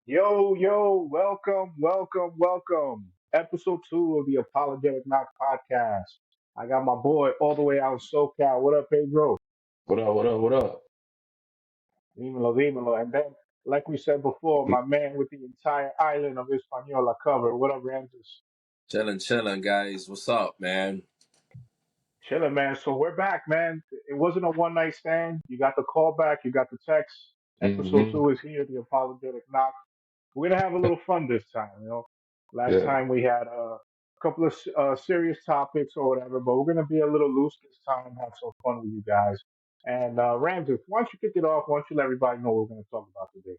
Yo, welcome. Episode 2 of the Apologetic Knock podcast. I got my boy all the way out in SoCal. What up, Pedro? What up? What up? What up? Dímelo. And then, like we said before, my man with the entire island of Hispaniola covered. What up, Ramses? Chilling, guys. What's up, man? Chilling, man. So we're back, man. It wasn't a one night stand. You got the call back, you got the text. Episode Hmm. 2 is here, the Apologetic Knock. We're gonna have a little fun this time. Last Yeah. time we had a couple of serious topics or whatever, but we're gonna be a little loose this time, have some fun with you guys. And Ramses, why don't you kick it off? Why don't you let everybody know what we're gonna talk about today?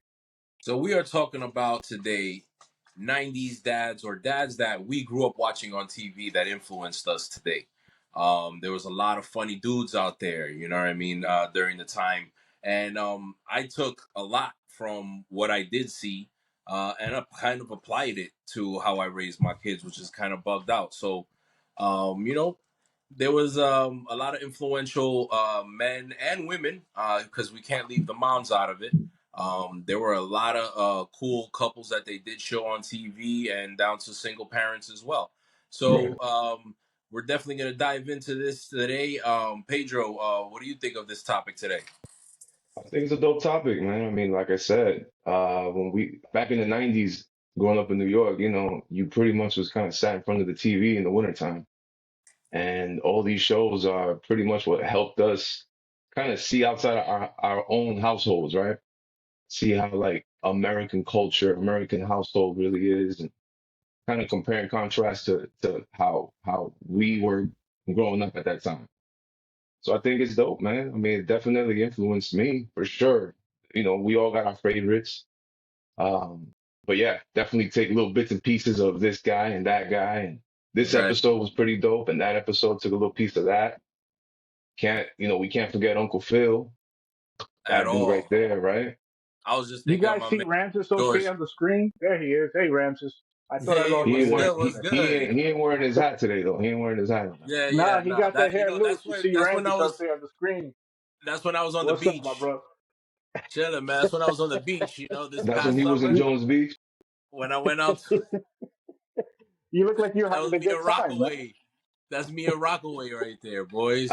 So we are talking about today 90s dads or dads that we grew up watching on TV that influenced us today. There was a lot of funny dudes out there, you know what I mean, during the time. And I took a lot from what I did see and I kind of applied it to how I raised my kids, which is kind of bugged out. So, you know, there was a lot of influential men and women because we can't leave the moms out of it. There were a lot of cool couples that they did show on TV and down to single parents as well. Right. So we're definitely going to dive into this today. Pedro, what do you think of this topic today? I think it's a dope topic, man. I mean, like I said, when we back in the '90s, growing up in New York, you pretty much was kind of sat in front of the TV in the wintertime, and all these shows are pretty much what helped us kind of see outside of our own households, right? See how like American culture, American household really is, and kind of compare and contrast to how we were growing up at that time. So I think it's dope, man. I mean, it definitely influenced me for sure. We all got our favorites. Um, but yeah, definitely take little bits and pieces of this guy and that guy. And this Right. episode was pretty dope, and that episode took a little piece of that. We can't forget Uncle Phil, At that dude right all. there, right? I was just You thinking of guys my see man, Ramses okay George. on the screen? There he is. Hey, Ramses. I thought I Hey, lost He your what's ain't voice wearing good? for a What's second. good? he ain't wearing his hat today though. He ain't wearing his hat. Nah, he Nah. got the hair loose. You see That's when I Ramses up was. there on the screen. That's when I was on the What's up, my beach. bro? Chilling, man. That's when I was on the beach, this That's when past he was in summer. You, Jones Beach. When I went out, you look like you're that having was a me good and time, man. Rockaway. That's me and Rockaway right there, boys.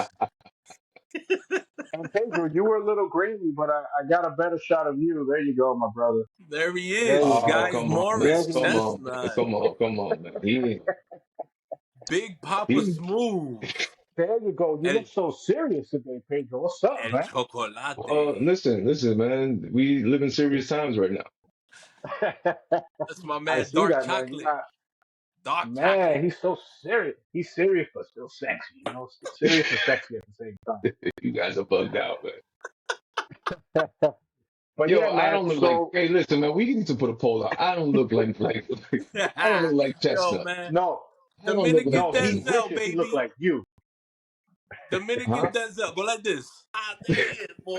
And Pedro, you were a little grainy, but I got a better shot of you. There you go, my brother. There he There is, you Oh, go. Guy come on, man. There Morris, you Come go. on, man. Chestnut, Come on, man. Big Papa He Smooth, There you go. You El, look so serious today, Pedro. What's up, El man? Chocolate. listen, man. We live in serious times right now. That's my I man, see Dark that, man. You Chocolate. got Dark man. Chocolate. He's so serious. He's serious but still sexy. Serious and sexy at the same You guys are bugged out, man. time. But Yo, yeah, I man. don't look like. So Hey, listen, man. We need to put a poll out. I don't look I don't look like Yo, Chestnut. man. no, I don't look Dominican like no. He Chestnut. Denzel, wishes he looked baby. like you. Dominican Huh? Denzel. Go like this. Ah, there, boy.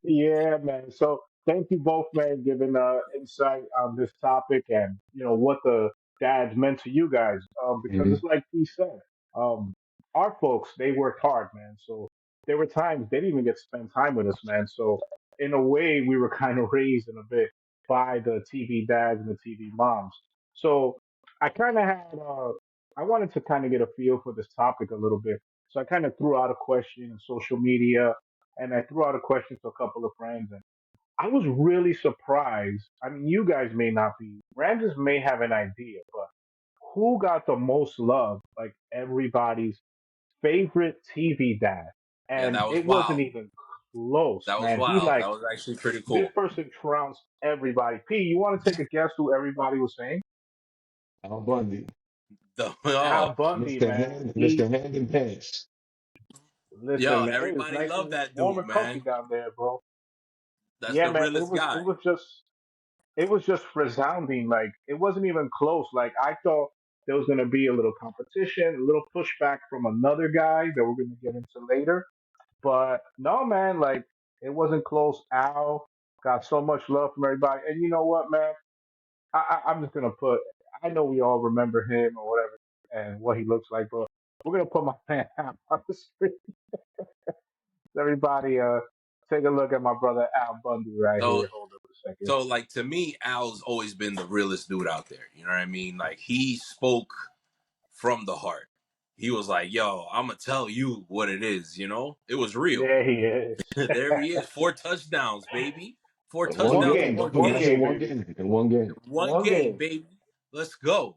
Yeah, man. So thank you both, man, giving insight on this topic and what the dads meant to you guys. Because Hmm. it's like he said, um, our folks they worked hard, man. So there were times they didn't even get to spend time with us, man. So in a way, we were kind of raised in a bit by the TV dads and the TV moms. So I kind of had I wanted to kind of get a feel for this topic a little bit. So I kind of threw out a question on social media and I threw out a question to a couple of friends, and I was really surprised. I mean, you guys may not be, Ramses may have an idea, but who got the most love? Like everybody's favorite TV dad, Yeah, and that was it wasn't wild. even close, That was man. He wild. like That was actually pretty this cool. person trounced everybody. P, you want to take a guess who everybody was saying? Al Bundy, Al Oh, Bundy, man. He Mr. Hand in Pants. listen, yo, man. It was everybody nice loved and that warm dude, and comfy man. down there, bro. That's Yeah, the man. It realest was it guy. was just it was just resounding. Like it wasn't even close. Like I thought there was gonna be a little competition, a little pushback from another guy that we're gonna get into later. But no, man, like it wasn't close. Al got so much love from everybody, and you know what, man? I'm just gonna put. I know we all remember him or whatever and what he looks like, but we're gonna put my man Al on the screen. Everybody, take a look at my brother Al Bundy right So here. Hold up. a second. So like to me, Al's always been the realest dude out there. You know what I mean? Like he spoke from the heart. He was like, "Yo, I'm gonna tell you what it is." You know, it was real. Yeah, he is. There he is, 4 touchdowns, baby. Four In one One touchdowns in game. game, Don't one forget, one I game. said game, one baby. game. In one game. One One game, game. baby. Let's go.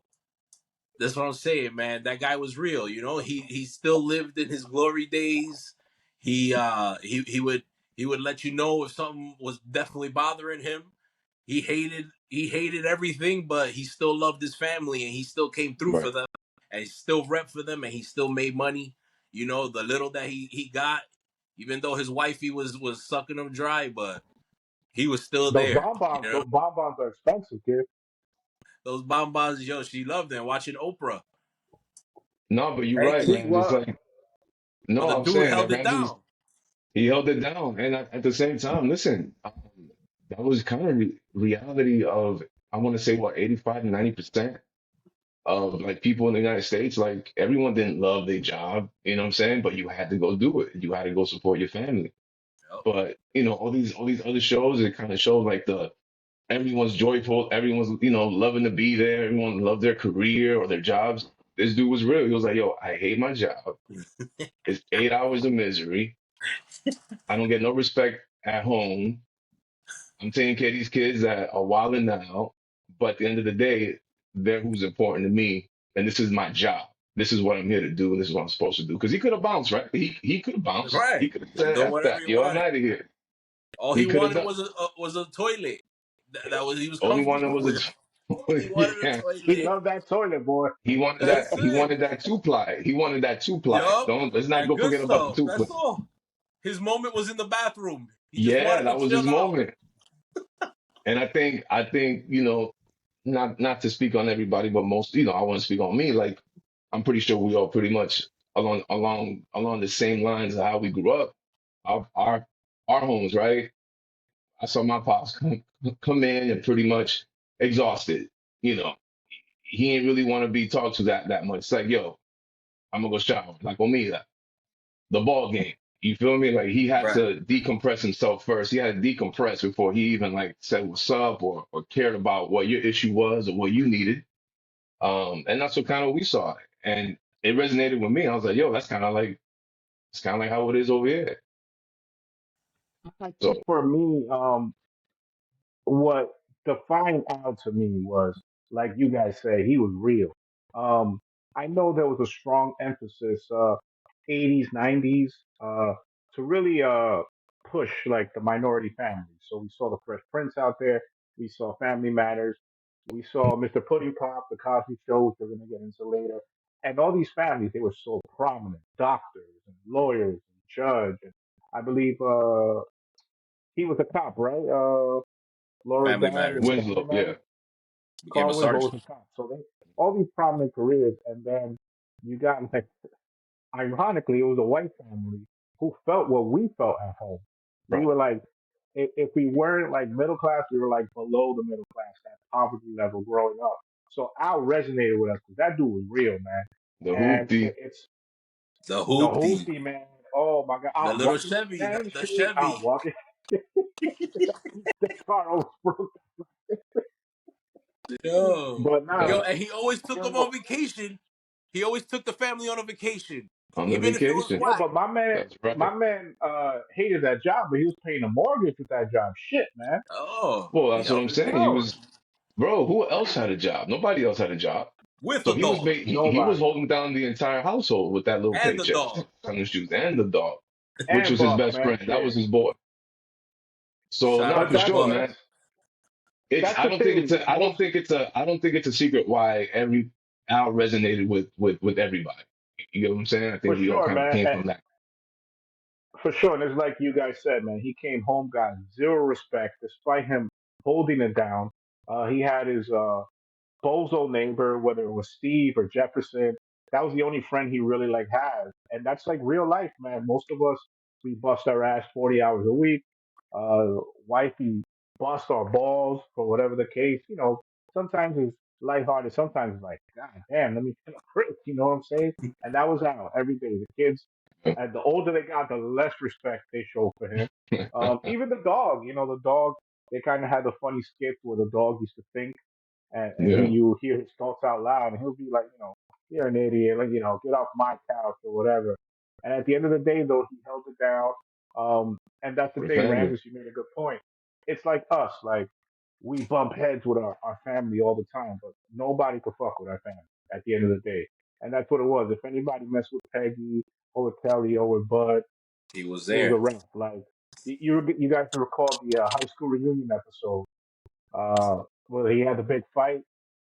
That's what I'm saying, man. That guy was real. You know, he still lived in his glory days. He would let you know if something was definitely bothering him. He hated everything, but he still loved his family and he still came through for Right. them and he still rep for them and he still made money. You know, the little that he got, even though his wifey was sucking him dry, but he was still there. You know, Those bonbons are expensive, kid. those bonbons, yo, she loved them. Watching Oprah, No, but you're Hey, right, he man. It's well, like, but no, the I'm dude saying held that it Randy's, down. he held it down. And at the same time, listen, that was kind of reality of, I want to say, what, 85 to 90% of like people in the United States, like everyone didn't love their job, you know what I'm saying? But you had to go do it. You had to go support your family. Yep. But, all these other shows, it kind of showed like everyone's joyful, everyone's, loving to be there, everyone loved their career or their jobs. This dude was real. He was like, yo, I hate my job. It's 8 hours of misery. I don't get no respect at home. I'm taking care of these kids that are wilding now, but at the end of the day, they're who's important to me, and this is my job. This is what I'm here to do, and this is what I'm supposed to do. Because he could have bounced, right? He could have bounced. Right. He could have And said, do "F whatever that, you yo, I'm wanted. out of here." All he He could have wanted done. was a toilet. That was he was All he wanted comfortable with. was All a, he wanted a yeah. he toilet. loved that toilet, boy. He wanted That's that. He it. wanted that two ply. He wanted that two ply. Yup. Don't let's not That go good forget about the stuff. two ply. That's all. His moment was in the bathroom. He just Yeah, wanted to that was his chill out. moment. And I think, not to speak on everybody, but most, I want to speak on me. Like, I'm pretty sure we all pretty much along the same lines of how we grew up. Our homes, right? I saw my pops come in and pretty much exhausted. You know, he ain't really want to be talked to that much. It's like, yo, I'm gonna go shower. Like on me, the ball game. You feel me? Like he had Right. to decompress himself first. He had to decompress before he even like said what's up or cared about what your issue was or what you needed. And that's what kind of we saw it. And it resonated with me. I was like, yo, that's kind of like how it is over here. I think So for me, what defined Al to me was, like you guys say, he was real. Um, I know there was a strong emphasis, 80s, 90s, to really push like the minority families. So we saw the Fresh Prince out there. We saw Family Matters. We saw Mr. Pudding Pop, The Cosby Show, which we're going to get into later. And all these families, they were so prominent, doctors and lawyers and judge. And I believe he was a cop, right? Laura's Family dad in matters. Family Winslow, yeah, Matters. Became a Carl Winslow was sergeant. a cop. So they all these prominent careers, and then you got like, ironically, it was a white family who felt what we felt at home. We right. were like, if we weren't like middle class, we were like below the middle class, that poverty level growing up. So Al resonated with us because that dude was real, man. The And hoopty, it's The the hoopty. hoopty, man. Oh my God, The I'm little walking Chevy. down the The street. I'm Chevy. walking. The car almost broke. Yo. But nah, Yo, uh, and he always took them yo, on vacation. He always took the family on a vacation. on the Even if it was vacation. yo, whack. but That's right. my man, hated that job, but he was paying a mortgage with that job. Shit, man. Oh. Well, He that's what held I'm it saying. He down. was, bro. Who else had a job? Nobody else had a job. With So a he was dog. he was Nobody. holding down the entire household with that little And the paycheck dog. on his shoes and the dog, which And was his Buck, best man. friend. That was Shit. his boy. So Shout no, out But for to sure, Buck. man. It's that's the thing. Most I don't think it's a secret why every Al resonated with everybody. You get what I'm saying? I for think we all sure, kind of man. came from that. For sure, and it's like you guys said, man. He came home, got zero respect, despite him holding it down. He had his bozo neighbor, whether it was Steve or Jefferson. That was the only friend he really like had, and that's like real life, man. Most of us we bust our ass 40 hours a week. Wifey bust our balls for whatever the case. Sometimes it's lighthearted, sometimes it's like, God damn, let me take a break. You know what I'm saying? And that was out every day. The kids, and the older they got, the less respect they show for him. Even the dog, the dog. they kind of had the funny skits where the dog used to think, and Yeah. you hear his thoughts out loud, and he'll be like, you're an idiot, like, get off my couch or whatever. And at the end of the day, though, he held it down. And that's the For the thing, family. Ramses, you made a good point. It's like us, like we bump heads with our family all the time, but nobody could fuck with our family at the end of the day. And that's what it was. If anybody messed with Peggy or with Kelly or with Bud, He was it was a there. wrap. Like you guys recall the high school reunion episode where he had the big fight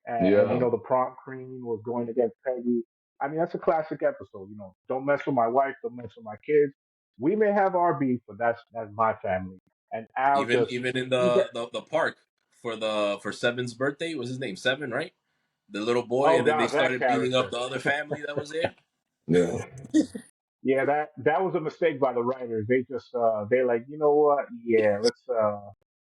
and Yeah. the prom queen was going against Peggy. I mean, that's a classic episode. Don't mess with my wife, don't mess with my kids. We may have our beef, but that's my family. And Al Even just even in he got. the park for Seven's birthday, was his name Seven, right? The little boy, Oh and then they God, that started beating up character. the other family that was there. Yeah. Yeah, that was a mistake by the writers. They just they like, you know what? Yeah,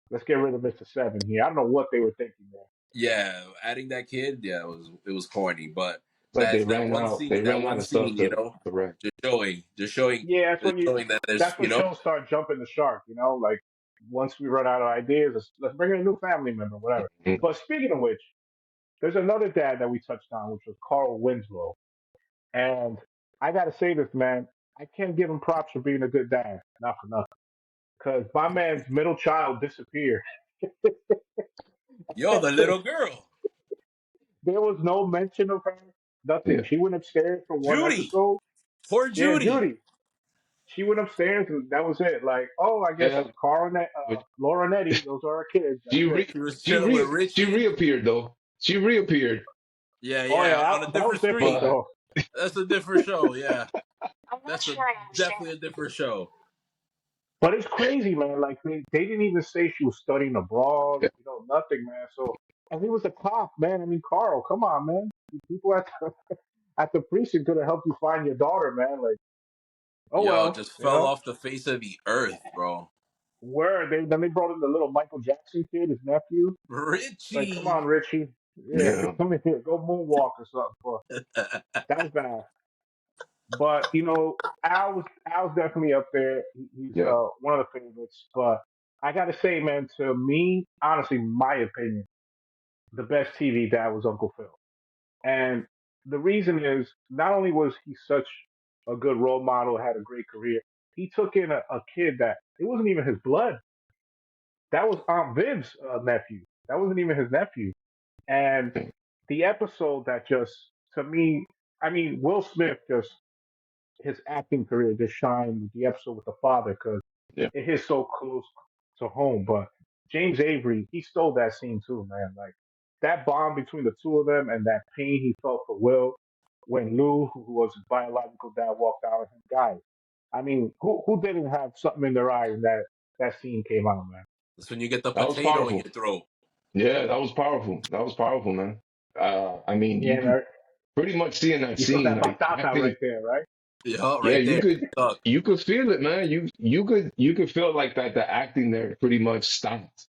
let's get rid of Mr. Seven here. I don't know what they were thinking there, Yeah, adding that kid, yeah, it was corny, but Like they that ran one out. They scene, ran out of stuff to correct. just showing, yeah, just showing that there's, that's when shows start jumping the shark. Like once we run out of ideas, let's bring in a new family member, whatever. Mhm. But speaking of which, there's another dad that we touched on, which was Carl Winslow, and I got to say this, man, I can't give him props for being a good dad, not for nothing, because my man's middle child disappeared. yo, the little girl, There was no mention of her, nothing. Yeah. She went upstairs for one Judy, episode. poor Yeah, Judy. Judy. She went upstairs and that was it. Like, oh, I guess Yeah. Carl and But Laura and Eddie, those are our kids. That's it. She was chilling with she Richie. reappeared though. She reappeared, Yeah, Oh yeah, yeah, on a that was different different screen. but though. That's a different show. Yeah, I'm not that's a sure I understand. definitely a different show. But it's crazy, man. Like they didn't even say she was studying abroad, yeah, nothing, man. So and he was a cop, man. I mean, Carl, come on, man. People at at the precinct could have helped you find your daughter, man. Like, oh Yo, well, just fell off the face of the earth, bro. Where they then they brought in the little Michael Jackson kid, his nephew. Like, come Richie. on, Richie. Yeah, yeah, come in here, go moonwalk or something. That was bad. But Al's definitely up there. He's yeah. one of the favorites. But I gotta say, man, to me, honestly, my opinion, the best TV dad was Uncle Phil. And the reason is not only was he such a good role model, had a great career, he took in a kid that it wasn't even his blood. That was Aunt Viv's nephew. That wasn't even his nephew. And the episode that just, to me, I mean, Will Smith just, his acting career just shined with the episode with the father because Yeah. it hit so close to home. But James Avery, he stole that scene too, man. Like that bond between the two of them and that pain he felt for Will when Lou, who was his biological dad, walked out with him. Guys, I mean, who didn't have something in their eye when that scene came out, man? That's when you get the That was potato in powerful. your throat. Yeah, that was powerful. That was powerful, man. I mean, you Yeah, could man. pretty much see in that You felt scene, that like batata right acting. there, right? Yeah, Yeah, right there. Stuck. you could feel it, man. You could feel like that the acting there pretty much stopped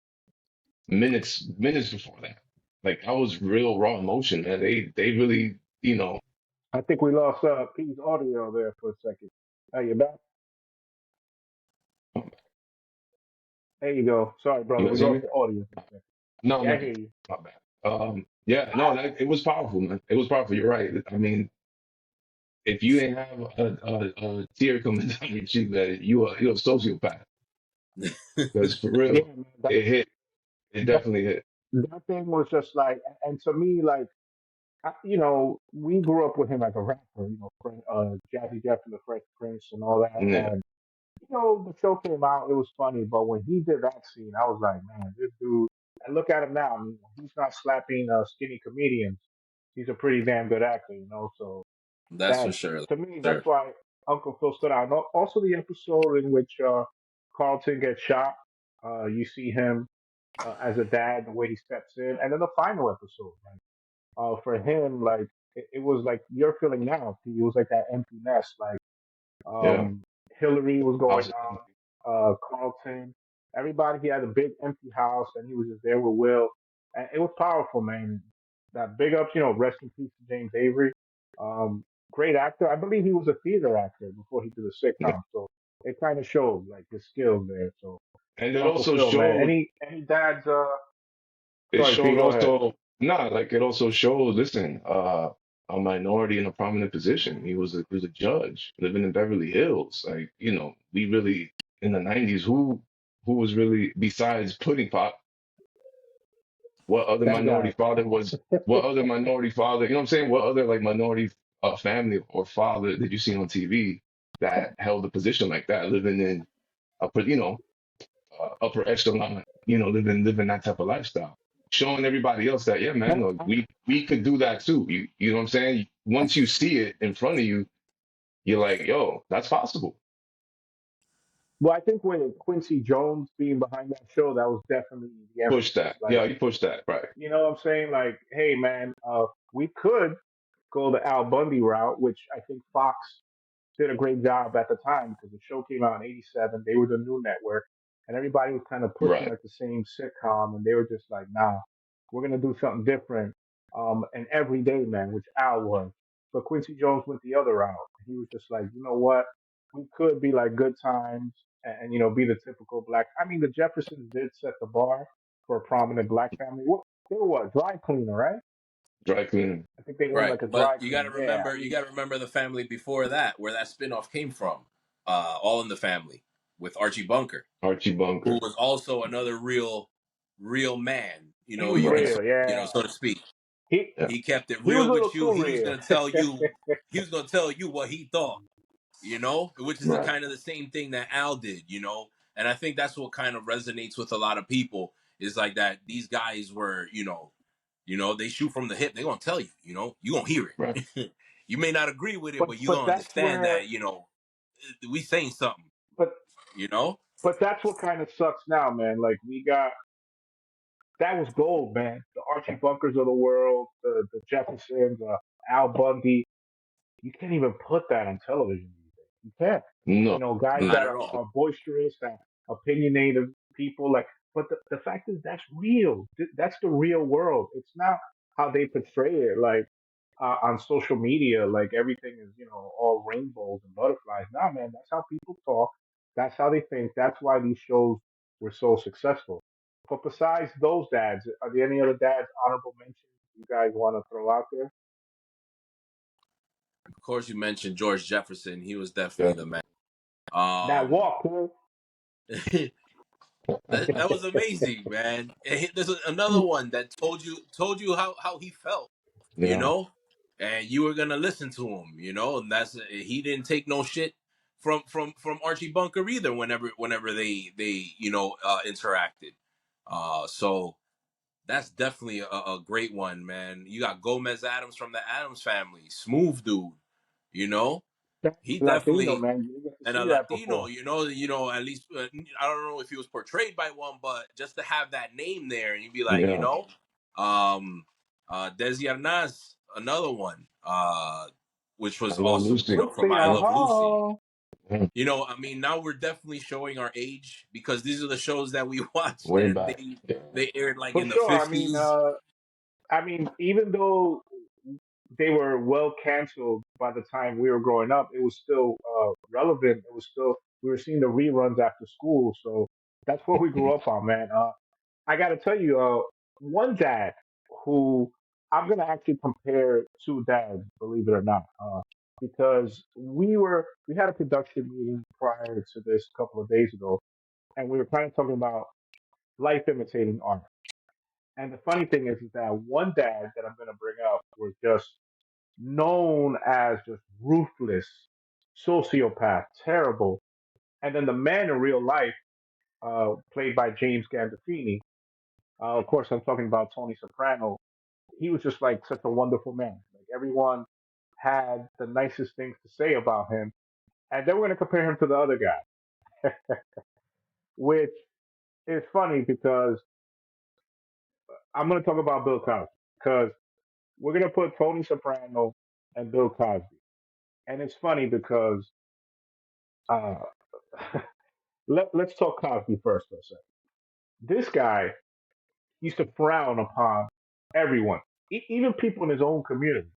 minutes before that. Like that was real raw emotion, man. They really, I think we lost Pete's audio there for a second. Are you back? There you go. Sorry, you brother. We guys hear lost me? the audio for a second. No, Yeah, no, I hear you. my bad. Yeah, no, it was powerful, man. It was powerful. You're right. I mean, if you ain't have a tear coming down your cheek, man, you a sociopath. Because for Yeah, real, man. it hit. It That, definitely hit. that thing was just like, and to me, like, we grew up with him as a rapper, Jazzy Jeff and the Fresh Prince and all that. Yeah, And the show came out, it was funny, but when he did that scene, I was like, man, this dude. And look at him now. I mean, he's not slapping skinny comedians. He's a pretty damn good actor. So That's for that sure. to me, that's Sure. why Uncle Phil stood out. And also the episode in which Carlton gets shot. You see him as a dad, the way he steps in, and then the final episode, like, for him, like it was like you're feeling now. It was like that empty nest, like yeah. um, Hillary was going House is on, empty. Carlton, everybody. He had a big empty house, and he was just there with Will, and it was powerful, man. That big ups, rest in peace to James Avery. Um, Great actor. I believe he was a theater actor before he did a Yeah. sitcom, so it kind of showed like his skills there. So And And it Uncle also Phil, man. showed. Any dads? It Sorry, P. showed Go ahead. also, nah, like it also showed, listen, a minority in a prominent position. He was a judge living in Beverly Hills. Like, we really in the 90s, who was really besides Pudding Pop, what other That minority guy. father was what other minority father, you know what I'm saying? What other like minority family or father did you see on TV that held a position like that, living in upper echelon, living that type of lifestyle, showing everybody else that yeah, man, And look, we could do that too. You know what I'm saying? Once you see it in front of you, you're like, yo, that's possible. well, I think when Quincy Jones being behind that show, that was definitely the Push emphasis. that. Like, Yeah, you push that, right? you know what I'm saying? Like, hey, man, we could go the Al Bundy route, which I think Fox did a great job at the time because the show came out in '87. They were the new network, and everybody was kind of pushing Right, like the same sitcom, and they were just like, "Nah, we're gonna do something different." And Everyday Man, which Al was, but Quincy Jones went the other route. He was just like, you know what? We could be like Good Times, and be the typical black. I mean, the Jeffersons did set the bar for a prominent black family. What they were, what, dry cleaner, right? dry cleaning. I think they owned Right. like a But dry cleaner. Yeah, I you mean, got to remember the family before that, where that spinoff came from. All in the Family with Archie Bunker, Archie who Bunker. was also another real man. he was Right. real. Yeah, So to speak. he Yeah. He kept it he was real a little with you. too He was real. gonna tell you. He was gonna tell you what he thought. Which is the Right. kind of the same thing that Al did. And I think that's what kind of resonates with a lot of people is like that. These guys were, they shoot from the hip. They're gonna tell you. You gonna hear Right. it. You may not agree with it, but but you but gonna that's understand where that. We saying something. but You know. but that's what kind of sucks now, man. Like we got that was gold, man. The Archie Bunkers of the world, the Jeffersons, Al Bundy. You can't even put that on television these days. You can't. No. Guys No. Not that at all. are boisterous, that opinionated people. Like, but the fact is that's real. That's the real world. It's not how they portray it. Like on social media, like everything is all rainbows and butterflies. Nah, man, that's how people talk. That's how they think. That's why these shows were so successful. But besides those dads, are there any other dads honorable mentions you guys want to throw out there? Of course, you mentioned George Jefferson. He was definitely Yeah. the man. That Um, walk, man. that was amazing, man. There's another one that told you how he felt, you Yeah. know, and you were gonna listen to him, and that's he didn't take no shit from Archie Bunker either. Whenever they interacted, so that's definitely a great one, man. You got Gomez Adams from the Adams Family, smooth dude, you know. That's He Latino, definitely man. You didn't get to and a see that Latino, before. at least I don't know if he was portrayed by one, but just to have that name there, and you'd be like, Yeah. um, Desi Arnaz, another one, which was I love awesome Lucy. from Lucy, I Yeah. Love Lucy. Yeah. I mean, now we're definitely showing our age because these are the shows that we watched, Way and back. they Yeah. they aired like for in the sure. '50s. I mean, even though they were well canceled by the time we were growing up, it was still relevant. It was still we were seeing the reruns after school, so that's what we grew up on, man. I got to tell you, one dad who I'm gonna actually compare two dads, believe it or not, because we had a production meeting prior to this a couple of days ago, and we were kind of talking about life imitating art. And the funny thing is that one dad that I'm going to bring up was just known as just ruthless, sociopath, terrible. And then the man in real life, played by James Gandolfini, of course, I'm talking about Tony Soprano. He was just like such a wonderful man. Like everyone had the nicest things to say about him. And then we're going to compare him to the other guy, which is funny because I'm going to talk about Bill Cosby because we're going to put Tony Soprano and Bill Cosby. And it's funny because uh, let's talk Cosby first for a second. This guy used to frown upon everyone, even people in his own community,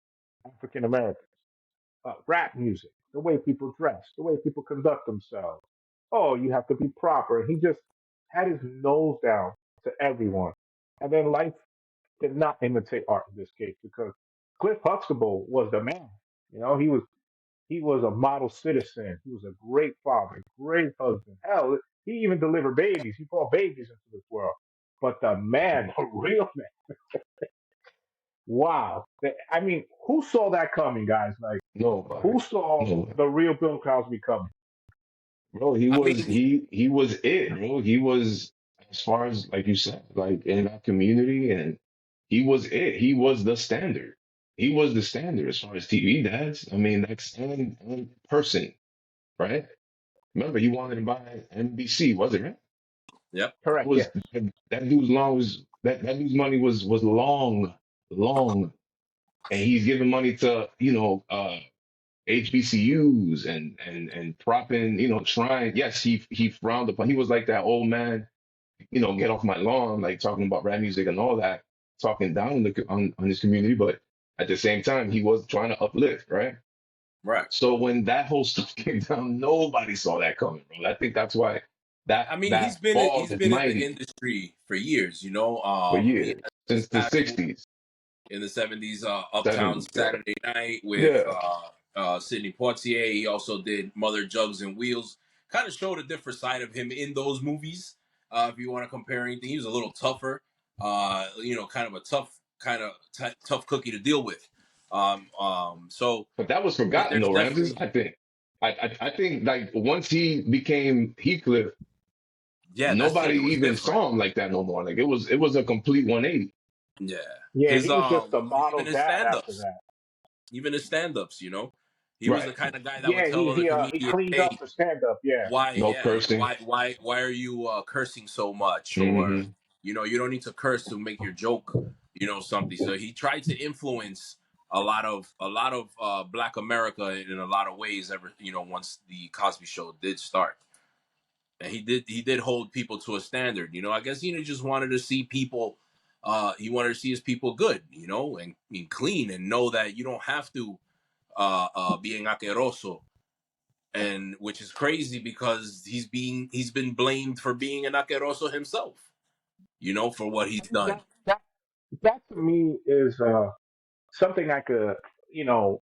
African Americans. Rap music, the way people dress, the way people conduct themselves. Oh, you have to be proper. He just had his nose down to everyone. And then life did not imitate art in this case because Cliff Huxtable was the man. You know, he was a model citizen. He was a great father, great husband. Hell, he even delivered babies. He brought babies into this world. But the man, the real man, wow. I mean, who saw that coming, guys? Like, Nobody. who saw Nobody. the real Bill Cosby coming? Bro, I mean, he was it, bro. He was, as far as like you said, like in that community, and he was it. He was the standard. He was the standard as far as TV dads. I mean, that's and person, right? Remember, he wanted to buy NBC, was it right? yep. That Correct, was yes. that dude's long was that dude's money was long, long, and he's giving money to HBCUs and propping, trying. Yes, he frowned upon. He was like that old man, get off my lawn, like talking about rap music and all that, talking down on his community. But at the same time, he was trying to uplift, right? Right. So when that whole stuff came down, nobody saw that coming, bro. I think that's why that I mean, that fall he's is been in the mighty industry for years. for He years had his since the past '60s, in the 70s, Uptown '70s. Yeah, Saturday Night with yeah. Sidney Poitier. He also did Mother Jugs and Wheels. Kind of showed a different side of him in those movies. If you want to compare anything, he was a little tougher. Kind of a tough cookie to deal with. So But that was forgotten there's though, Ramses. definitely, I think. I think like once he became Heathcliff, yeah, that's it. nobody It was even different. saw him like that no more. Like it was a complete 180. Yeah, Yeah, his he was just a even model his dad stand after ups, that. even his stand ups. He was Right. the kind of guy that would Yeah, tell other he comedians, cleaned "Hey, up the stand up. Yeah, why No yeah cursing. why are you cursing so much, or Hmm. you don't need to curse to make your joke, something." So he tried to influence a lot of black America in a lot of ways ever, once the Cosby Show did start. And he did hold people to a standard. I guess just wanted to see people, he wanted to see his people good, and clean, and know that you don't have to be en aqueroso, and which is crazy because he's been blamed for being an Akeroso himself, for what he's I mean done. that to me is something I could, you know,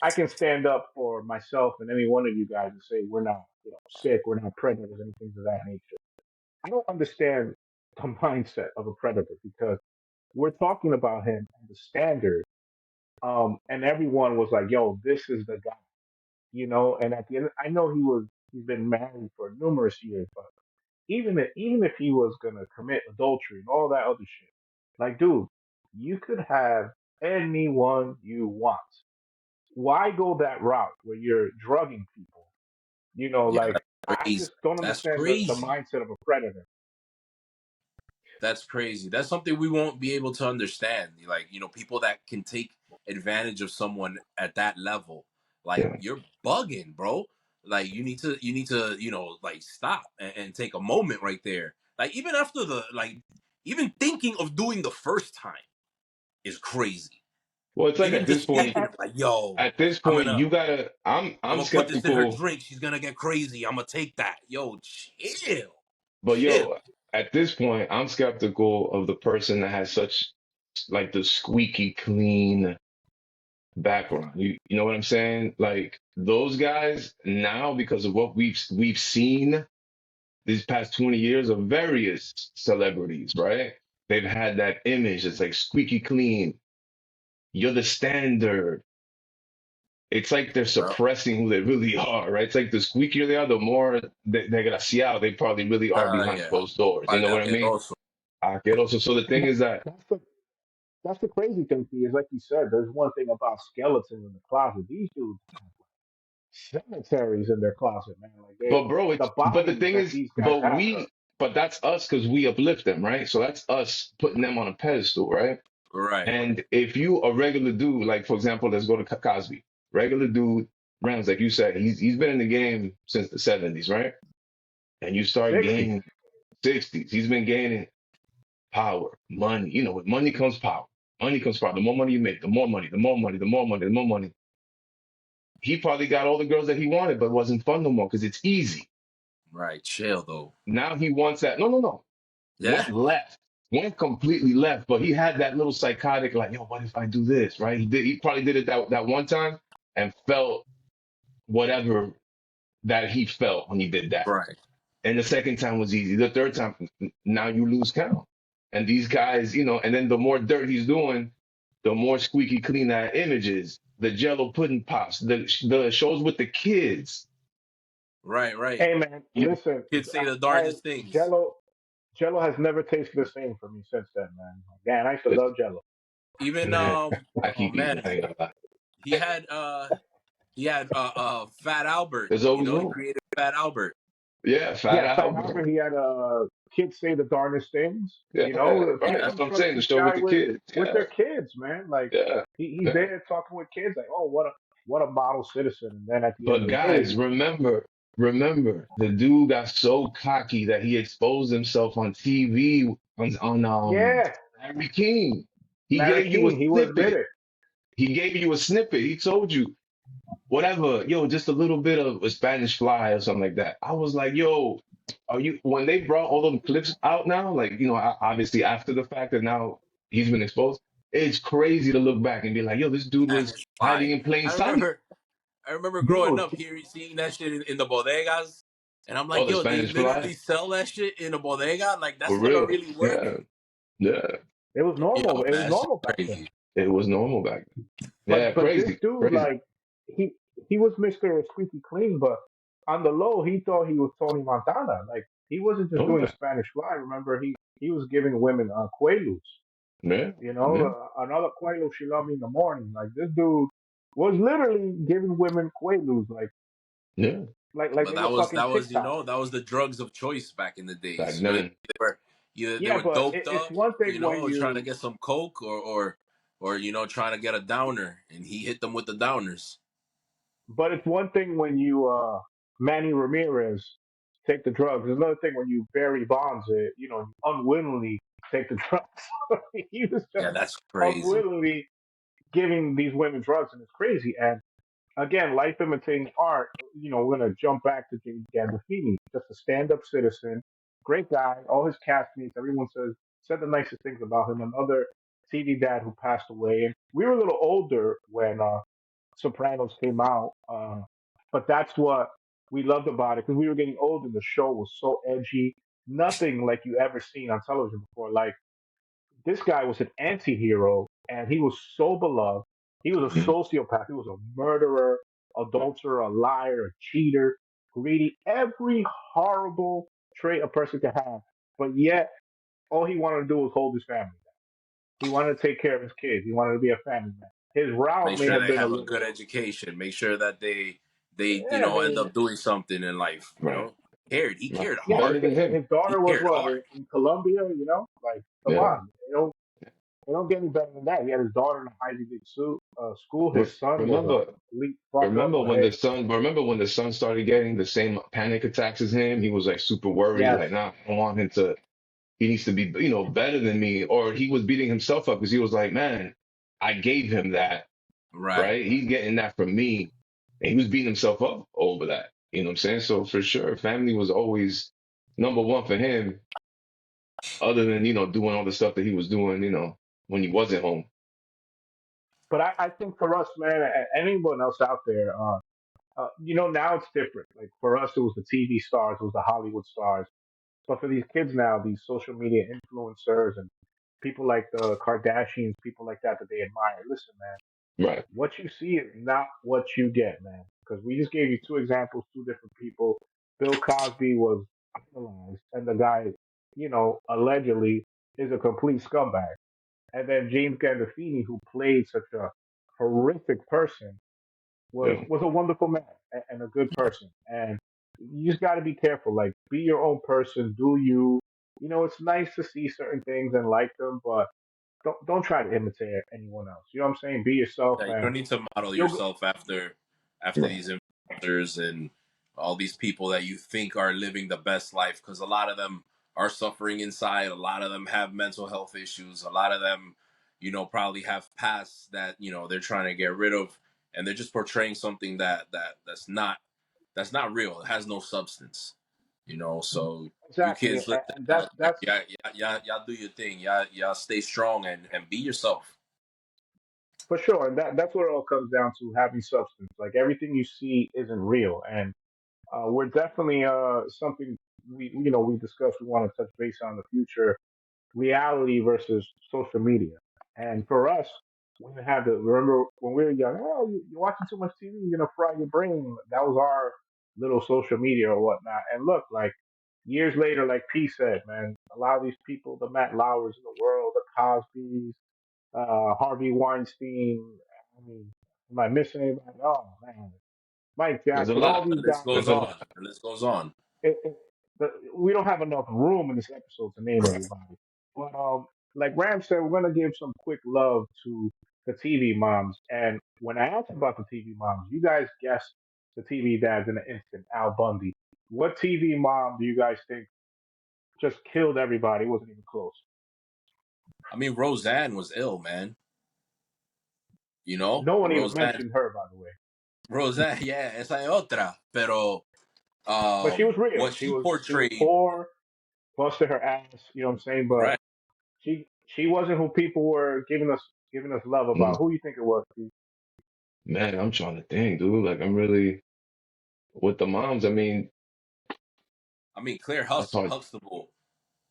I can stand up for myself and any one of you guys and say we're not, sick, we're not predators, and things of that nature. I don't understand the mindset of a predator because we're talking about him as a standard, and everyone was like, "Yo, this is the guy," And at the end, I know he's been married for numerous years, but even if he was gonna commit adultery and all that other shit, like, dude, you could have anyone you want. Why go that route where you're drugging people? Yeah, Like, that's I crazy. just don't That's understand the crazy. mindset of a predator. That's crazy. That's something we won't be able to understand. Like, people that can take advantage of someone at that level. Like, Yeah. you're bugging, bro. Like, you need to, like, stop and take a moment right there. Like, even thinking of doing the first time is crazy. Well, it's like Even at this just And, point, thinking and of, like, yo, at this I'm point, gonna you gotta. I'm I'm gonna put this in her skeptical, drink. She's gonna get crazy. I'm gonna take that. Yo, chill, but chill. yo, at this point, I'm skeptical of the person that has such like the squeaky clean background. You know what I'm saying? Like those guys now, because of what we've seen these past 20 years of various celebrities, right? They've had that image. It's like squeaky clean. You're the standard. It's like they're Bro. suppressing who they really are, right? It's like the squeakier they are, the more they're gonna see out. They probably really are behind Yeah. closed doors. You know what I mean? Also, Asqueroso. So the thing that, is that, that's the crazy thing, is like you said, there's one thing about skeletons in the closet. These dudes have cemeteries in their closet, man. Like the but the bodies thing that is, these guys have are but that's us because we uplift them, right? So that's us putting them on a pedestal, right? right. And if you a regular dude, like for example, let's go to Cosby, regular dude, Rams, like you said, he's been in the game since the '70s, right? And you start 60s. gaining '60s. He's been gaining power, money. With money comes power. Money comes power. The more money you make, the more money, the more money, the more money, the more money. He probably got all the girls that he wanted, but it wasn't fun no more because it's easy. Right. Chill though. Now he wants that. No, no, no. Yeah. Went left. Went completely left. But he had that little psychotic, like, yo, what if I do this? Right? He probably did it that one time and felt whatever that he felt when he did that. Right. And the second time was easy. The third time, now you lose count. And these guys, and then the more dirt he's doing, the more squeaky clean that image is. The Jello pudding pops, the shows with the kids. Right. Right. Hey man, You, listen, Kids say the I darndest things. Jello has never tasted the same for me since then, man. Man, I used to love Jello. Even man, I oh keep eating. man, I ain't gonna lie. he had Fat Albert. There's You always know, he room. created Fat Albert. Yeah, Fat Yeah, Fat Albert. Albert. He had kids say the darndest things. Yeah, You know, Yeah. right. That's you what I'm trust saying. The this show with guy the kids. with Yeah, their kids, man. Like yeah, he's yeah. there talking with kids. Like, oh, what a model citizen. And then at the end But of the day, guys, remember, the dude got so cocky that he exposed himself on TV on yeah, Larry King. He Larry gave you a King, he will admit snippet. it. He gave you a snippet. He told you whatever, yo, just a little bit of a Spanish fly or something like that. I was like, yo, are you when they brought all those clips out now, like, obviously after the fact that now he's been exposed, it's crazy to look back and be like, yo, this dude was Spanish hiding fly. in plain I sight. remember I remember growing Dude, up here seeing that shit in the bodegas. And I'm Oh, like, the yo, they Spanish fly? literally sell that shit in a bodega? Like For that's gonna real. really work? Yeah. Yeah. it was normal. Yo, It was that shit normal back then. crazy. It was normal back then. Yeah, But this crazy. dude, Crazy. like, he he was Mr. Squeaky Clean, but on the low, he thought he was Tony Montana. Like, he wasn't just Oh doing the yeah. Spanish fly. Remember, he was giving women quaaludes. Yeah. You know, Yeah. another quaalude, she loved me in the morning. Like, this dude was literally giving women quaaludes, Yeah. like But they were that fucking was TikTok. that was the drugs of choice back in the Back days. then. They Yeah, were but doped it's up, one thing when trying to you, get some coke or trying to get a downer, and he hit them with the downers. but it's one thing when you, Manny Ramirez take the drugs. It's another thing when you Barry Bonds it, unwillingly take the drugs. He was just Yeah, that's crazy. unwillingly giving these women drugs, and it's crazy. And again, life imitating art. We're gonna jump back to James Gandolfini, just a stand-up citizen, great guy. All his castmates, everyone said the nicest things about him. Another TV dad who passed away, and we were a little older when Sopranos came out, but that's what we loved about it because we were getting older. The show was so edgy, nothing like you ever seen on television before. Like, this guy was an anti-hero and he was so beloved. He was a Mhm. sociopath. He was a murderer, adulterer, a liar, a cheater, greedy, every horrible trait a person could have. But yet, all he wanted to do was hold his family. He wanted to take care of his kids. He wanted to be a family man. His Make route may sure have they been a have a good little, education. Make sure that they yeah, I end mean, up doing something in life. Right. He Right. cared yeah, Better hard. than him. his He daughter was cared what hard. in Colombia, like, come Yeah. on, they don't get any better than that. He had his daughter in a Ivy League school. Re- His son was a remember, complete fuck up. But hey, remember when the son started getting the same panic attacks as him? He was like super worried, yes, like, nah, I don't want him to, he needs to be, better than me. Or he was beating himself up because he was like, man, I gave him that, Right. right? He's getting that from me. And he was beating himself up over that. You know what I'm saying? So for sure, family was always number one for him, other than, doing all the stuff that he was doing, when he wasn't home. but I think for us, man, anyone else out there, now it's different. Like, for us, it was the TV stars, it was the Hollywood stars. But for these kids now, these social media influencers and people like the Kardashians, people like that they admire. Listen, man, Right. what you see is not what you get, man. Because we just gave you two examples, two different people. Bill Cosby was idolized, and the guy, allegedly is a complete scumbag. And then James Gandolfini, who played such a horrific person, was Yeah. was a wonderful man and a good person. And you just got to be careful. Like, be your own person. Do you? It's nice to see certain things and like them, but don't try to imitate anyone else. You know what I'm saying? Be yourself, Yeah, you and don't need to model you'll. yourself after Right. these influencers and all these people that you think are living the best life, because a lot of them are suffering inside. A lot of them have mental health issues. A lot of them, probably have pasts that they're trying to get rid of, and they're just portraying something that's not real. It has no substance. So you Exactly, kids listen, and that's y'all do your thing. Y'all stay strong and be yourself. for sure, and that's what it all comes down to: having substance. Like everything you see isn't real, and we're definitely something we discussed. We want to touch base on the future reality versus social media. And for us, we had to remember when we were young. Oh, you're watching too much TV. You're gonna fry your brain. That was our little social media or whatnot. And look, like years later, like P said, man, a lot of these people, the Matt Lauers in the world, the Cosbys, Harvey Weinstein. I mean, am I missing anybody? Oh man, Mike There's a Jackson. All lot. these The list guys. goes There's a on. lot. The list goes on. We don't have enough room in this episode to name everybody. But like Ram said, we're gonna give some quick love to the TV moms. And when I asked about the TV moms, you guys guessed the TV dads in an instant. Al Bundy. What TV mom do you guys think just killed everybody? It wasn't even close. I mean, Roseanne was ill, man. No one even Roseanne, mentioned her, by the way. Roseanne, yeah, esa es otra. Pero But she was real. what She she was portrayed, poor, busted her ass. You know what I'm saying? But right? she wasn't who people were giving us love Mm, about. Who you think it was? Man, I'm trying to think, dude. Like I'm really with the moms. I mean, I mean, Claire that's hard. Huxtable.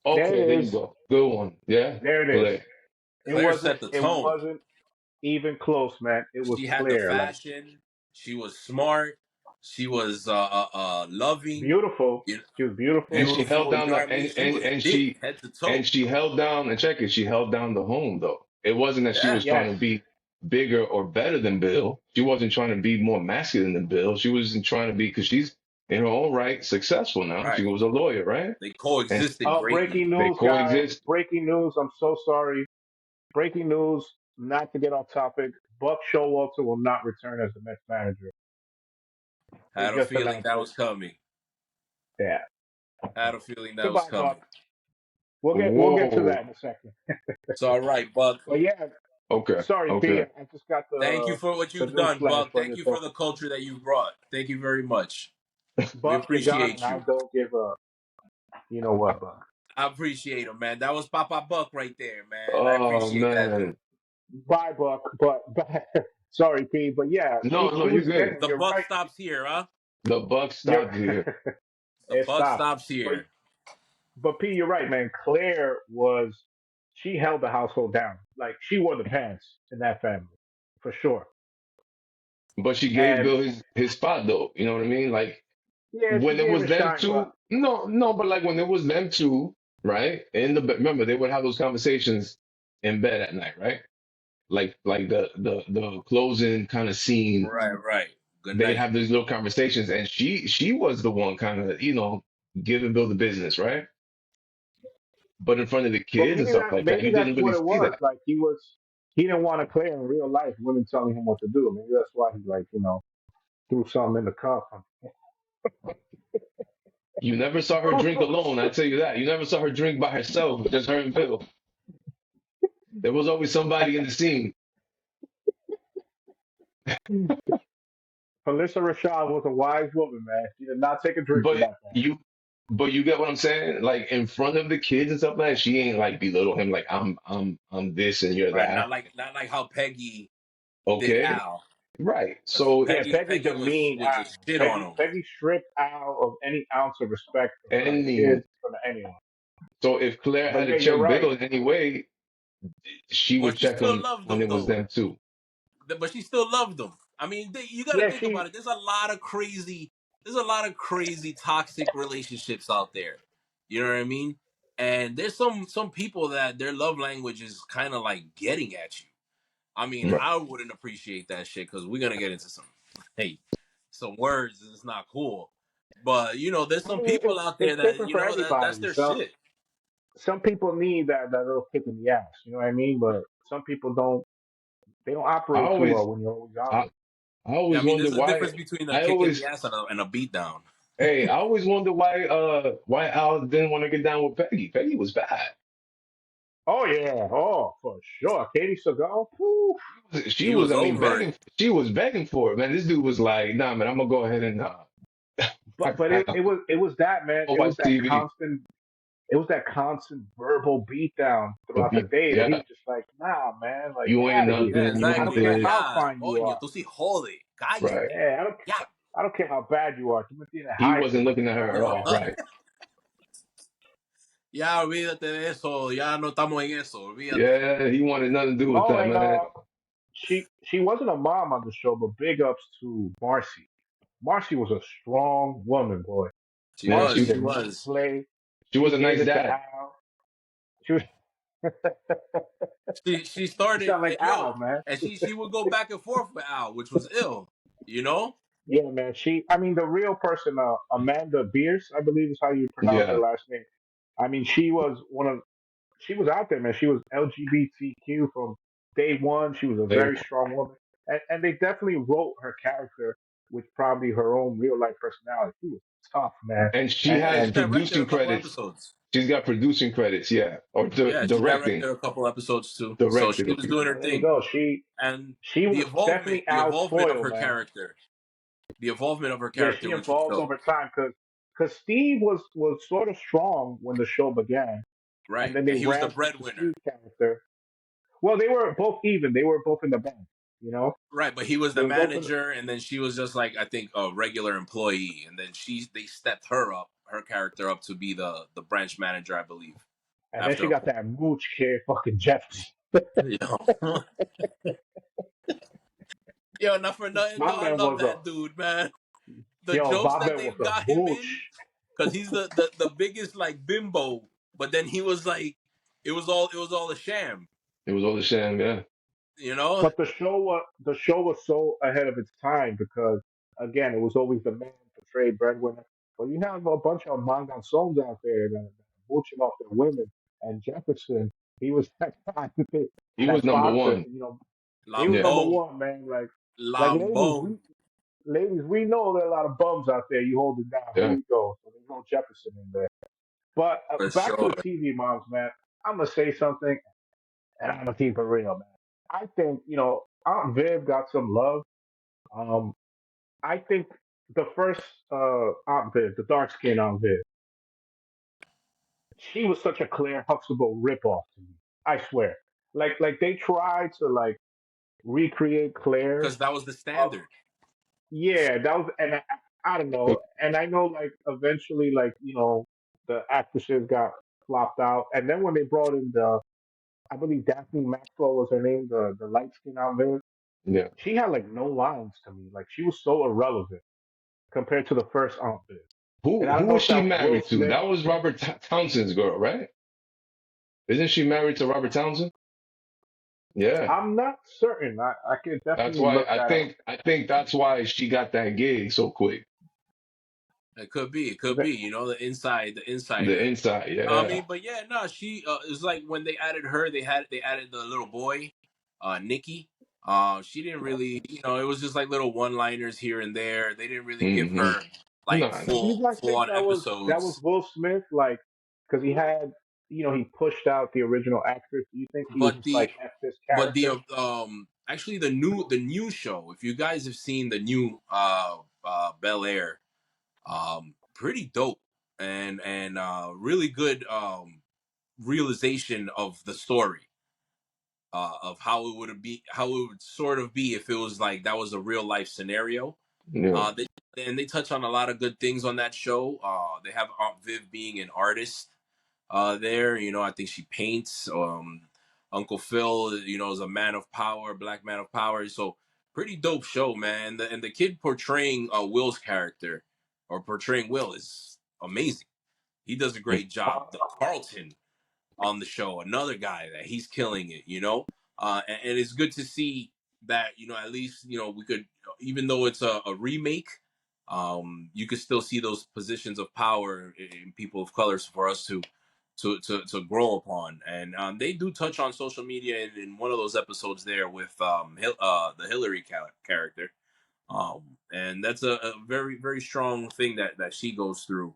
There Okay, there it you is. go. Good one. Yeah, There it is. Clay. Claire set the It tone. wasn't even close, man. It was She had the clear. Like fashion. She was smart. She was loving. beautiful. You know, She was beautiful. And she held beautiful. You down know the what I mean? She was thick, head to and toe. she held down and check it, she held down the home though. It wasn't that she Yeah, was trying Yes. to be bigger or better than Bill. She wasn't trying to be more masculine than Bill. She wasn't trying to be because she's in her own right successful now. She right. was a lawyer, right? They And coexisted Oh, greatly. breaking they news, guys. coexist. Breaking news. I'm so sorry. Breaking news. Not to get off topic. Buck Showalter will not return as the Mets manager. They Had a just feeling announced that it. was coming. Yeah. Had a feeling that was Goodbye, coming. Buck. We'll get to Whoa. that in a second. It's all right, Buck. But yeah, Okay. sorry, P. Okay. I just got Thank you for what the you've news done, flash Buck. for Thank you. you for So the culture that you've brought. Thank you very much. We Buck, you're gone, and appreciate I you. don't give a you know what, Buck. I appreciate him, man. That was Papa Buck right there, man. I Oh appreciate that dude. man. Bye, Buck. But sorry, P. But yeah, No, no, it you're was good. getting. The You're buck right. stops here, huh? The buck You're stopped here. The it buck stopped. stops But here. P, you're right, man. Claire was she held the household down. Like she wore the pants in that family for sure. But she gave And Bill his spot though. You know what I mean? Like yeah, she when it gave was it them shine, but two, no, no, but like when it was them two, right? In the bed, remember they would have those conversations in bed at night, right? Like the closing kind of scene, Right, right. Good they'd night. have these little conversations, and she was the one kind of giving Bill the business, right? But in front of the but kids and stuff like that, maybe you that's didn't really what it see was. that. Like he didn't want to Claire in real life. Women telling him what to do. Maybe that's why he like threw something in the cup. You never saw her drink alone, I tell you that. You never saw her drink by herself, just her and Bill. There was always somebody in the scene. Melissa Rashad was a wise woman, man. She did not take a drink in But that family. you get what I'm saying? Like in front of the kids and stuff like that, she ain't like belittle him like I'm this and you're Right. that. Not like how Peggy did Okay? Al. Right. Because So Yeah, Peggy Peggy demeaned was a Al. shit on him. Peggy stripped Al of any ounce of respect in front of the any kids, in front of anyone. so if Claire But had yeah, to you're check right. Bill in any way, she would But she check still him loved when him it was though. them too. But she still loved him. I mean, you got to Yeah, think about it. There's a lot of crazy toxic relationships out there. You know what I mean? And there's some people that their love language is kind of like getting at you. I mean, Right. I wouldn't appreciate that shit because we're gonna get into some words and it's not cool. But there's I some mean, people out there it's that different for that's everybody. their shit. Some people need that little kick in the ass. You know what I mean? But some people don't. They don't I operate too well always when you're always on I, them. I I always mean, wonder there's a difference why between a I kick in the always ass and a beat down. hey, I always wonder why Al didn't want to get down with Peggy. Peggy was bad. Oh yeah, oh for sure. Katie Seagal. Whew. She He was, was I mean, over it. begging. She was begging for it, man. This dude was like, "Nah, man, I'm gonna go ahead and but it was that, man. It was Watch that TV. constant. It was that constant verbal beatdown The throughout the beat. day that he Yeah. was just like, nah, man, like You get ain't out of here. Yeah, nothing. You I ain't don't exactly. care this. how Ya, fine you coño, are. tú sí jode. Right. Cállate. Yeah, Ya. I don't care how bad you are. Tú me tienes He hype wasn't and looking at get her out at of all. there. Right. Ya, olvídate de eso. Ya no estamos en eso. Olvídate. Yeah, he wanted nothing to do with Oh, that, and man. she wasn't a mom on the show, but big ups to Marcy. Marcy was a strong woman, boy. She Man, Marcy was. She did not was. play. she was She a gave nice it to dad. Al. She was. She She started, sound like yo, Al, man. and she would go back and forth with Al, which was ill. You know? Yeah, man. I mean, the real person, Amanda Bierce, I believe is how you pronounce her Yeah. last name. I mean, she was out there, man. She was LGBTQ from day one. She was a They very strong woman. And they definitely wrote her character with probably her own real life personality. She was tough, man. and she And, Yeah, has she and directed a producing couple credits. episodes. She's got producing credits, yeah. Or Yeah, she directing. directed a couple episodes too. So she Directed, was okay. doing her there you thing. go. And She was definitely the Al's involvement of foil, her man. character, the involvement of her Yeah, character she when she evolved showed. over time because Steve was sort of strong when the show began, and Right. then they And he was the ramped up the breadwinner. Steve character. Well, they were both even. They were both in the band. You know, Right, but he was they the were both in. manager, and then she was just like, I think, a regular employee, and then they stepped her character up to be the branch manager, I believe, And then after she a got point. that mooch kid, fucking Jefferson. You know, yo, not for nothing, though. My I man love was a that dude, man. The yo. jokes My that man they was a got him in, mooch. because he's the biggest like bimbo, but then he was like, it was all a sham, It was all a sham, yeah. you know. But the show was so ahead of its time because again, it was always the man portrayed breadwinner. But you have a bunch of manganzons out there that mooching off their women, and Jefferson, he was that guy, He was that number boxer. one. He was Yeah. number Lambone, one, man. Like Lambone, ladies, we know there are a lot of bums out there. You hold it down. Here Yeah. you go. So there's no Jefferson in there. But for back to sure. the TV moms, man. I'm gonna say something, and I'm gonna keep it real, man. I think Aunt Viv got some love. Um, I think the first Aunt Viv, the dark skinned Aunt Viv, she was such a Claire Huxtable ripoff to me. I swear. Like they tried to like recreate Claire. Because that was the Uh, standard. yeah, that was, and I don't know, and I know like eventually like the actresses got flopped out, and then when they brought in I believe Daphne Maxwell was her name, the light skinned Aunt Viv. Yeah. She had like no lines to me. Like she was so irrelevant compared to the first Aunt Viv. And I Who don't know was if that she was Will married to? Smith. That was Robert Townsend's girl, right? Isn't she married to Robert Townsend? Yeah. I'm not certain. I could That's definitely why look that up. I think that's why she got that gig so quick. It could be. It could The- be. The The insider. inside, I yeah. mean, but yeah, no, she it was like when they added her, they added the little boy, Nikki. She didn't really, it was just like little one-liners here and there. They didn't really give Hmm. her like Nah, nah. Do you guys full think on that was episodes. Will Smith? Like, because he had, he pushed out the original actress. Do you think he was But just like the F this but the character? actually the new show, if you guys have seen the new Bel Air, pretty dope and really good realization of the story, of how it would sort of be if it was like that was a real life scenario. Yeah. They touch on a lot of good things on that show. They have Aunt Viv being an artist there. I think she paints. Uncle Phil, is a man of power, black man of power. So pretty dope show, man. And the kid portraying Will's character, or portraying Will, is amazing. He does a great job. The Carlton on the show, another guy that he's killing it, and it's good to see that, at least, we could, even though it's a remake, you could still see those positions of power in people of colors for us to grow upon. And they do touch on social media in one of those episodes there with the Hillary character, and that's a very very strong thing that she goes through,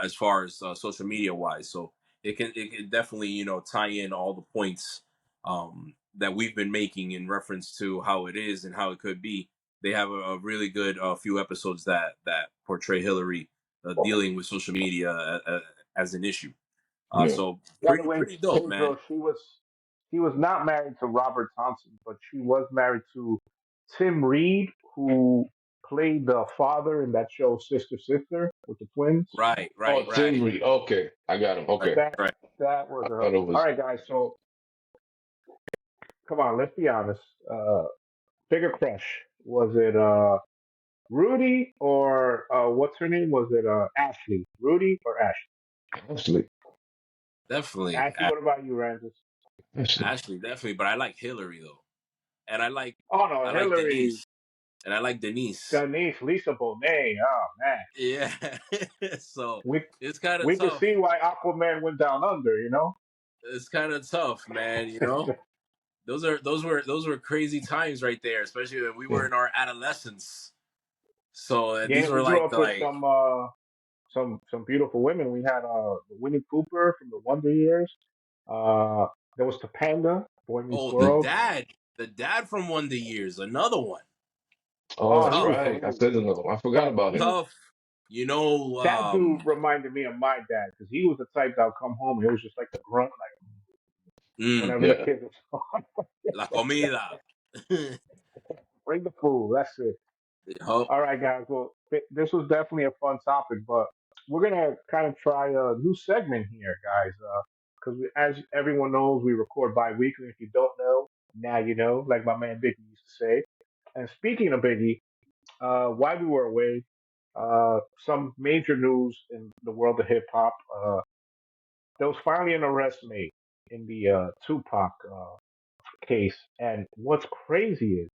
as far as social media wise. So it can definitely tie in all the points that we've been making in reference to how it is and how it could be. They have a really good few episodes that portray Hillary dealing with social media as an issue. Yeah. So By the way, pretty dope, man. Pedro, she was not married to Robert Thompson, but she was married to Tim Reed, who played the father in that show Sister Sister with the twins. Right, Oh, right, Tim right, Reed. Okay, I got him. right, Okay, That right. that was I her thought it husband. All was. right, guys. So come on, let's be honest. Bigger crush, was it Rudy or what's her name? Was it Ashley? Rudy or Ashley? Actually, Definitely, Ashley. What about you, Rancis? actually, Ashley, definitely. But I like Hillary though, and Oh no, I like Hillary, Denise, and I like Denise. Denise, Lisa Bonet. Oh man, Yeah. So we it's kind of we could tough. see why Aquaman went down under. It's kind of tough, man. You know, those were crazy times right there, especially when we yeah. were in our adolescence. So and Yeah, these we were grew like up with some beautiful women. We had Winnie Cooper from the Wonder Years. Uh, there was Topanga, Boy Meets oh Mm. World. the dad from Wonder Years, another one. Oh, Oh, that's he was Tough, right. I hilarious. said another one. I forgot But about him. tough. You know, that dude reminded me of my dad because he was the type that would come home and it was just like the grunt, like mm, whenever the Yeah, kids was on, la comida. bring the food. That's it. Yup. All right, guys. Well, this was definitely a fun topic, but we're gonna kind of try a new segment here, guys. Because as everyone knows, we record bi-weekly. If you don't know, now you know, like my man Biggie used to say. And speaking of Biggie, while we were away, some major news in the world of hip hop. There was finally an arrest made in the Tupac case, and what's crazy is,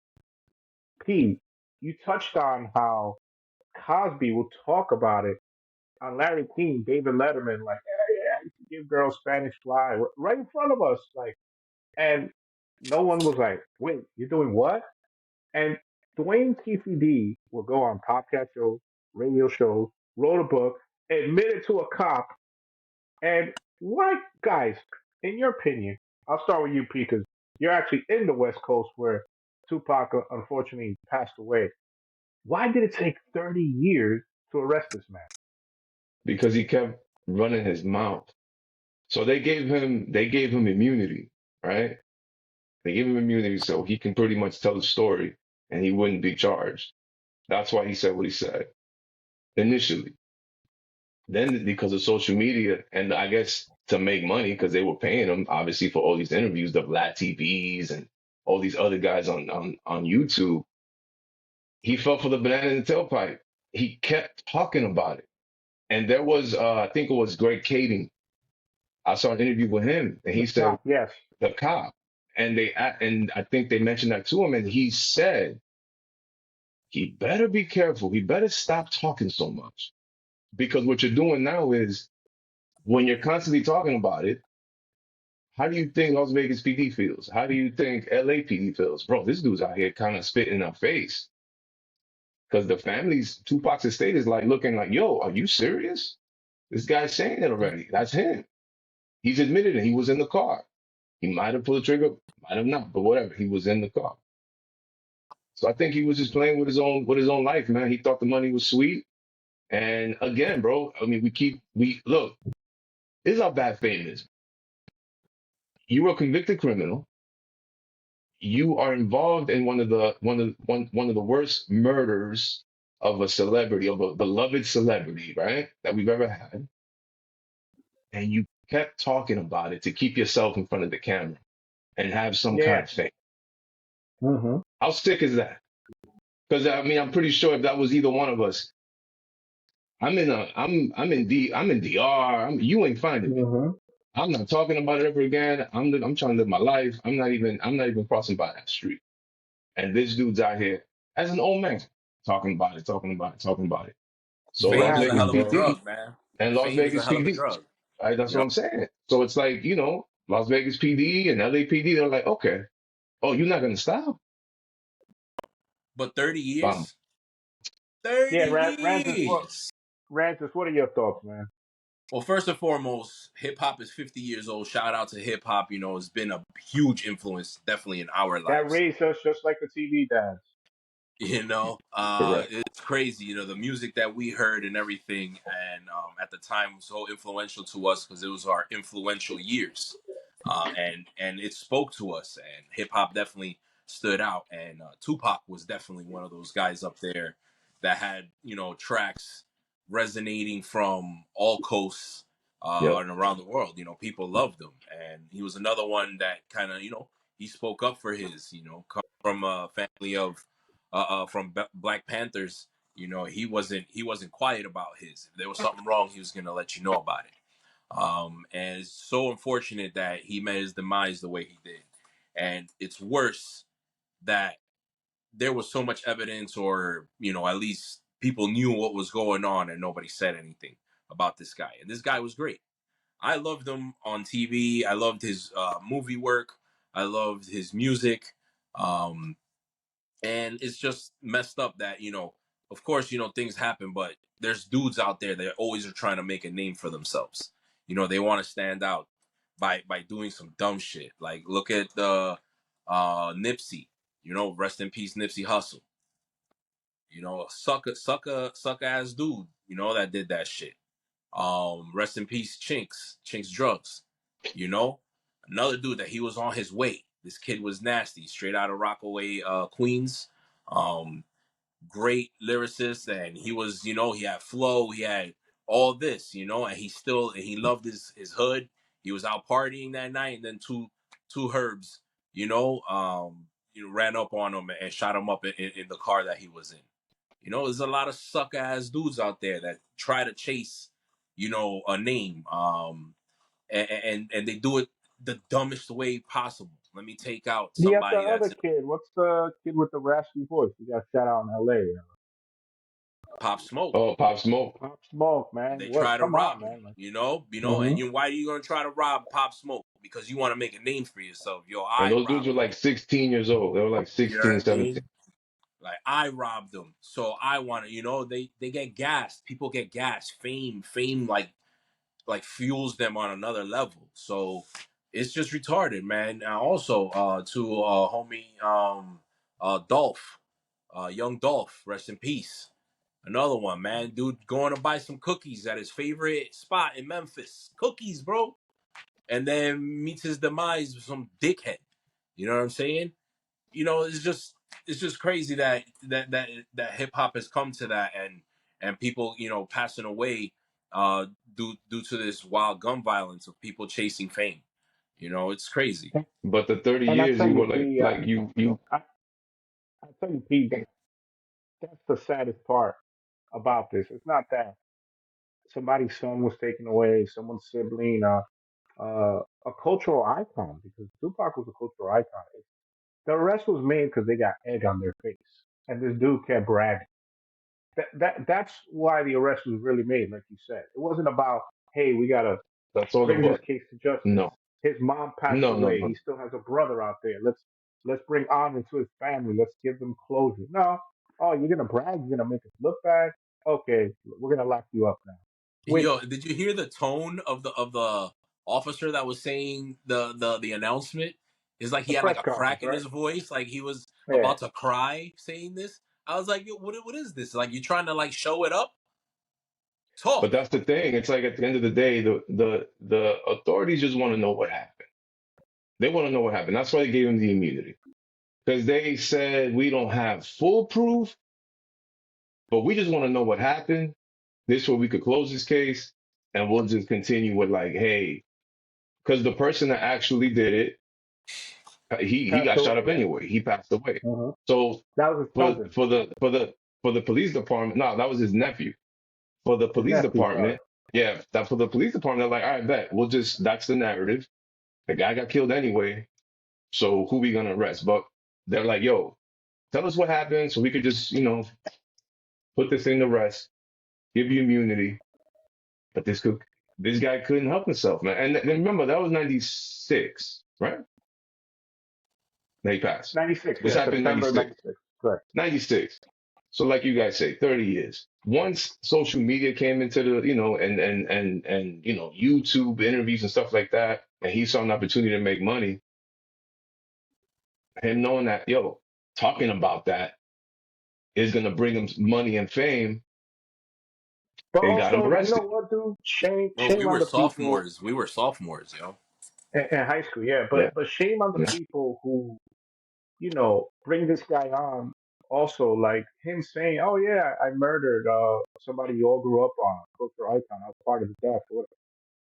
Pete, you touched on how Cosby will talk about it on Larry King, David Letterman, like, yeah, you can give girls Spanish fly right in front of us, like, and no one was like, wait, you're doing what? And Dwayne TCD will go on podcast shows, radio shows, wrote a book, admitted to a cop, and why, guys, in your opinion, I'll start with you, Pete, because you're actually in the West Coast where Tupac unfortunately passed away. Why did it take 30 years to arrest this man? because he kept running his mouth. So they gave him immunity, right? They gave him immunity so he can pretty much tell the story and he wouldn't be charged. That's why he said what he said initially. Then because of social media and I guess to make money because they were paying him obviously for all these interviews, the Vlad TVs and all these other guys on YouTube, he fell for the banana in the tailpipe. He kept talking about it. And there was I think it was Greg Kading. I saw an interview with him and The he said cop, yes. the cop. And I think they mentioned that to him and he said he better be careful. He better stop talking so much because what you're doing now is when you're constantly talking about it, how do you think Las Vegas PD feels? How do you think LA PD feels? Bro, this dude's out here kind of spitting in our face because the family's Tupac's estate is like looking like, yo, are you serious? This guy's saying it already. That's him. He's admitted it. He was in the car. He might have pulled the trigger, might have not, but whatever. He was in the car. So I think he was just playing with his own life, man. He thought the money was sweet. And again, bro, I mean, we look, this is how bad fame is. You were a convicted criminal. You are involved in one of the worst murders of a celebrity, of a beloved celebrity, right? That we've ever had. And you kept talking about it to keep yourself in front of the camera and have some kind Yeah. of fame. Mm-hmm. How sick is that? Because I mean, I'm pretty sure if that was either one of us, I'm in DR. You ain't finding me. Mm-hmm. I'm not talking about it ever again. I'm trying to live my life. I'm not even crossing by that street. And this dude's out here as an old man talking about it, talking about it, talking about it. So What Fame Las is a Vegas happened, hell of a bro? PD drug, man. and Las Fame is a Vegas hell of a PD, drug. right? That's what Yep. I'm saying. So it's like, Las Vegas PD and LAPD, they're like, okay, oh, you're not gonna stop? But 30 Bam. years? Yeah, 30 Rancis, years. What are your thoughts, man? Well, first and foremost, hip hop is 50 years old. Shout out to hip hop. You know, it's been a huge influence, definitely in our That lives. raised us just like the TV dads. Correct. It's crazy. The music that we heard and everything, and at the time was so influential to us because it was our influential years, and it spoke to us. And hip hop definitely stood out. And Tupac was definitely one of those guys up there that had tracks resonating from all coasts Yep. and around the world. People loved him, and he was another one that kind of he spoke up for his. Come from a family of from Black Panthers, he wasn't quiet about his. If there was something wrong, he was gonna let you know about it. And it's so unfortunate that he met his demise the way he did. And it's worse that there was so much evidence, or at least people knew what was going on, and nobody said anything about this guy. And this guy was great. I loved him on TV. I loved his movie work. I loved his music. Um, and it's just messed up that of course things happen, but there's dudes out there that always are trying to make a name for themselves. They want to stand out by doing some dumb shit. Like, look at the Nipsey. Rest in peace, Nipsey Hussle. A sucker ass dude, that did that shit. Rest in peace, Chinks Drugs. you know Another dude that he was on his way. This kid was nasty, straight out of Rockaway, Queens. um Great lyricist, and he was, he had flow, he had all this, and he loved his hood. He was out partying that night, and then two herbs, ran up on him and shot him up in the car that he was in. There's a lot of suck ass dudes out there that try to chase, a name, and they do it the dumbest way possible. Let me take out You got the somebody other that's kid. What's the kid with the raspy voice? He got shot out in L.A. Pop Smoke. Oh, Pop Smoke. Pop Smoke, man. They What? try to Come on, rob him, man. Like, and hmm why are you gonna try to rob Pop Smoke? Because you want to make a name for yourself. Yo, And I those dudes were robbed him. like 16 years old. They were like You know what 16, I 17. mean? Like, I robbed them, so I want to. They get gassed. People get gassed. Fame, like fuels them on another level. So it's just retarded, man. Also, to homie, Dolph, young Dolph, rest in peace. Another one, man. Dude going to buy some cookies at his favorite spot in Memphis. Cookies, bro. And then meets his demise with some dickhead. You know what I'm saying? It's just crazy that hip hop has come to that, and people, passing away due to this wild gun violence of people chasing fame. It's crazy. But the 30 And I years tell you you, were like P, like you I tell you, P, that's the saddest part about this. It's not that somebody's son was taken away, someone's sibling, a cultural icon, because Tupac was a cultural icon. The arrest was made because they got egg on their face, and this dude kept bragging. That's why the arrest was really made, like you said. It wasn't about, hey, we gotta that's all it bring this was. case to justice. No. His mom passed No, no, away. no. He still has a brother out there. Let's bring honor to his family. Let's give them closure. No, oh, you're gonna brag. You're gonna make us look bad. Okay, we're gonna lock you up now. Which Yo, did you hear the tone of the officer that was saying the announcement? It's like the he had like press a conference, crack in right? his voice, like he was Yeah, about to cry saying this. I was like, yo, what is this? Like, you trying to like show it up? But Talk. that's the thing. It's like at the end of the day, the authorities just want to know what happened. They want to know what happened. That's why they gave him the immunity. Because they said we don't have full proof, but we just want to know what happened. This way we could close this case and we'll just continue with like, hey, because the person that actually did it, he passed got shot away. up Yeah, anyway. He passed away. hmm So that was his for cousin, for the for the for the police department, no, that was his nephew. For the his police nephew. Sorry. department, yeah, that for the police department, they're like, all right, bet we'll just that's the narrative. The guy got killed anyway, so who we gonna arrest? But they're like, yo, tell us what happened so we could just put this thing to rest, give you immunity. But this guy couldn't help himself, man. And then remember that was '96, right? That he passed. 96. This Yeah, happened in September '96. 96. Correct. '96. So like you guys say, 30 years. Once social media came into the, and YouTube interviews and stuff like that, and he saw an opportunity to make money, him knowing that, yo, talking about that is gonna bring him money and fame, But they got him also, you know arrested. what, dude? Shame, Bro, we shame on were the people sophomores. We were sophomores, yo. in high school, yeah. Yeah. But shame on the Yeah. people who, bring this guy on. Also, like him saying, "Oh yeah, I murdered somebody you all grew up on, cultural icon. I was part of the death," or whatever.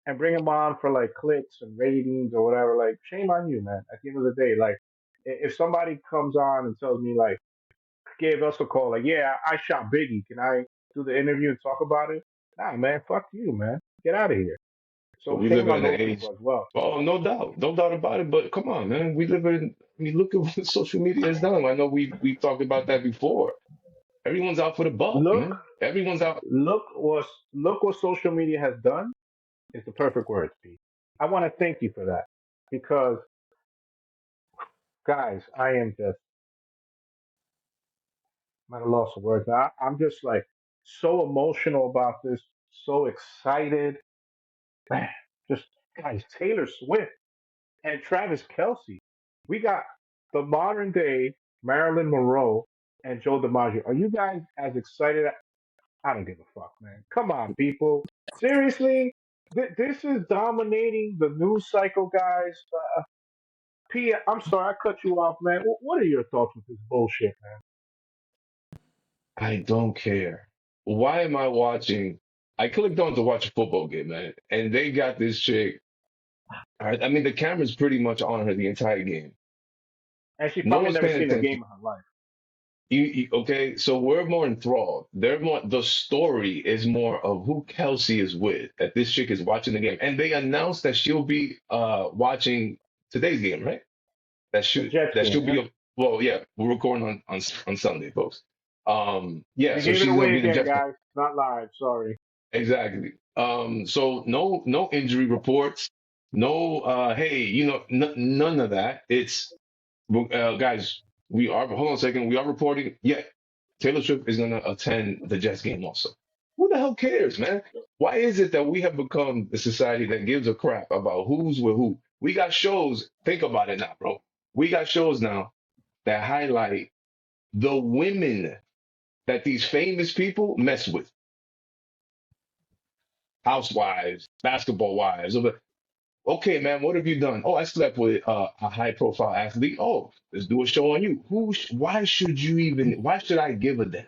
And bring him on for like clicks and ratings or whatever. Like, shame on you, man. At the end of the day, like, if somebody comes on and tells me like, gave us a call, like, yeah, I shot Biggie. Can I do the interview and talk about it? Nah, man, fuck you, man. Get out of here. But So we live shame in on an those age. people as well. Oh, no doubt, no doubt about it. But come on, man, we live in. I mean, look at what social media has done. I know we've talked about that before. Everyone's out for the buck, Look, man. Everyone's out. look what social media has done is the perfect word, Pete. I want to thank you for that because, guys, I am just I'm at a loss of words. I'm just like so emotional about this, so excited, man. Just guys, Taylor Swift and Travis Kelce. We got the modern day Marilyn Monroe and Joe DiMaggio. Are you guys as excited? I don't give a fuck, man. Come on, people. Seriously, this is dominating the news cycle, guys. P, I'm sorry I cut you off, man. What are your thoughts with this bullshit, man? I don't care. Why am I watching? I clicked on to watch a football game, man, and they got this chick. I mean, the camera's pretty much on her the entire game. And she No probably one's never paying seen a attention. game in her life. Okay, so we're more enthralled. They're more. The story is more of who Kelsey is with. That this chick is watching the game, and they announced that she'll be watching today's game, right? The Jets That game, she'll yeah. be. Well, yeah, we're recording on Sunday, folks. Yeah, You so gave it she's gonna away be the again, Jets. guys. Not live. Sorry. Exactly. So no injury reports, no hey, none of that. It's guys, we are hold on a second, we are reporting, yeah, Taylor Swift is gonna attend the Jets game also. Who the hell cares, man? Why is it that we have become the society that gives a crap about who's with who? We got shows, think about it now, bro. We got shows now that highlight the women that these famous people mess with, housewives, basketball wives. Okay, man, what have you done? Oh, I slept with a high profile athlete. Oh, let's do a show on you. Why should you even, why should I give a damn?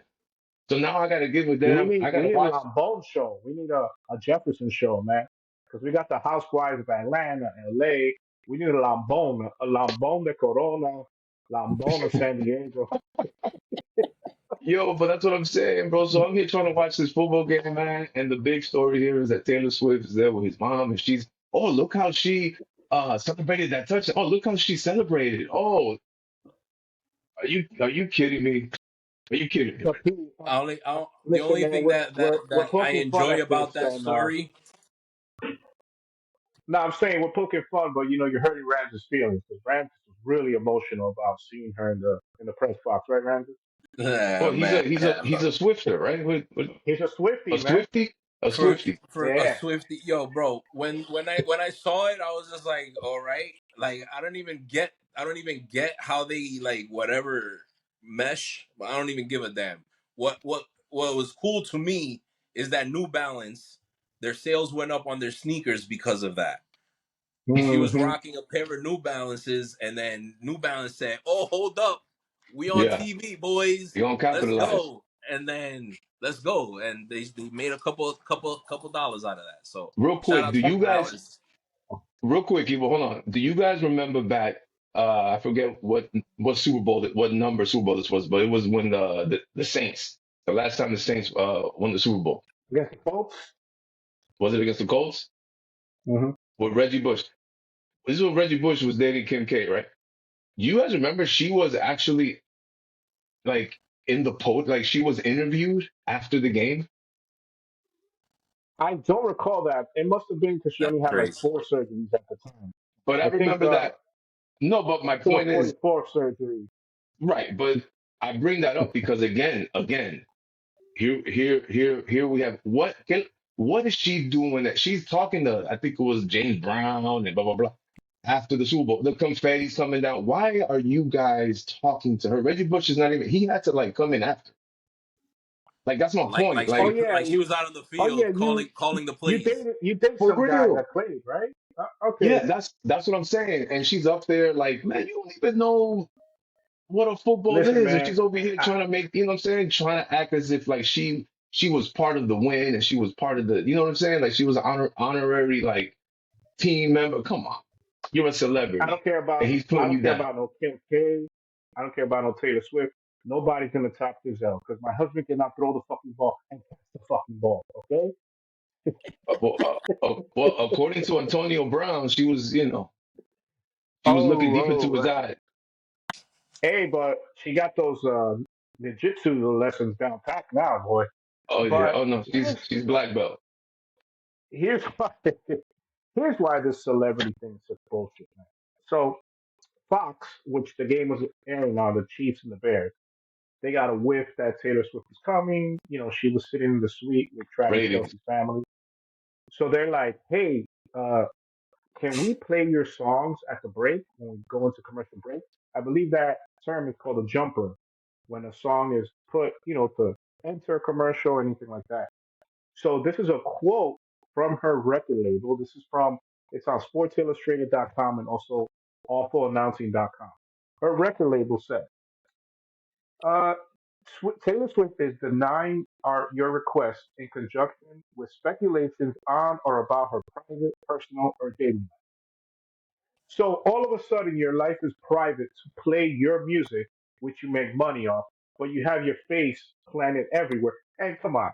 So now I got to give a We damn. need I got we to need a watch. Lambone show. We need a Jefferson show, man. Because we got the Housewives of Atlanta, LA. We need a Lambone de Corona, Lambone of San Diego. Yo, but that's what I'm saying, bro. So I'm here trying to watch this football game, man. And the big story here is that Taylor Swift is there with his mom, and she's, oh, look how she celebrated that touchdown. Oh, look how she celebrated. Oh, are you kidding me? Are you kidding me, So, man? Pete, The listen, only man, thing we're that I poking fun enjoy at this, about that and story, no, I'm saying we're poking fun, but you're hurting Ramses' feelings because Ramses was really emotional about seeing her in the press box, right, Ramses? Well, he's man, a he's a he's a Swifter, right? He's a A Swifty, man. Swifty, a for Swifty. for a Yeah. Swifty, yo, bro. When I saw it, I was just like, all right. Like I don't even get how they like whatever mesh. I don't even give a damn. What was cool to me is that New Balance, their sales went up on their sneakers because of that. She was Hmm. rocking a pair of New Balances, and then New Balance said, "Oh, hold up, we on Yeah, TV, boys. you gonna Let's capitalize. go." And then let's go, and they made a couple dollars out of that. So Real shout quick, out do to you New guys Balance. real quick, Evo, hold on. Do you guys remember back I forget what Super Bowl what number Super Bowl this was, but it was when the Saints, the last time the Saints won the Super Bowl. Against the Colts. Was it against the Colts? Hmm. With Reggie Bush. This is when Reggie Bush was dating Kim K, right? You guys remember she was actually like in the post, like she was interviewed after the game. I don't recall that. It must have been because she That's only had like crazy. four surgeries at the time. But I I think remember that. No, but my it was point is 44 surgery. right. But I bring that up because again, here we have what is she doing that she's talking to? I think it was James Brown and blah blah blah. After the Super Bowl, the confetti's coming down. Why are you guys talking to her? Reggie Bush is not even. He had to like come in after. Like that's my Like point. like Oh she Like yeah, like she was out on the oh yeah, field calling the plays. you date for some guy real. that played, right? Okay, Yeah, that's what I'm saying. And she's up there like, man, you don't even know what a football listen, is. And man. she's over here I, trying to make, you know what I'm saying? Trying to act as if like she was part of the win and she was part of the, you know what I'm saying? Like she was an honorary like team member. Come on. You're a I celebrity. don't care And about he's I putting don't you care down. about no Kim K. I don't care about no Taylor Swift. Nobody's gonna top Giselle because my husband cannot throw the fucking ball and catch the fucking ball. Okay. Well, according to Antonio Brown, she was, you know, she was looking deep into his Oh. eye. Hey, but she got those ninjutsu lessons down pat now, boy. Oh yeah. But Oh no, she's black belt. here's why here's why this celebrity thing is such bullshit, man. So Fox, which the game was airing on, the Chiefs and the Bears, they got a whiff that Taylor Swift was coming. You know, she was sitting in the suite with Travis Ratings. Kelce's family. So they're like, hey, uh, can we play your songs at the break when we go into commercial break? I believe that term is called a jumper when a song is put, to enter a commercial or anything like that. So this is a quote from her record label. It's on sportsillustrated.com and also awfulannouncing.com. Her record label said, uh, Taylor Swift is denying your request in conjunction with speculations on or about her private, personal, or dating life. So all of a sudden, your life is private to play your music, which you make money off, but you have your face planted everywhere. And come on,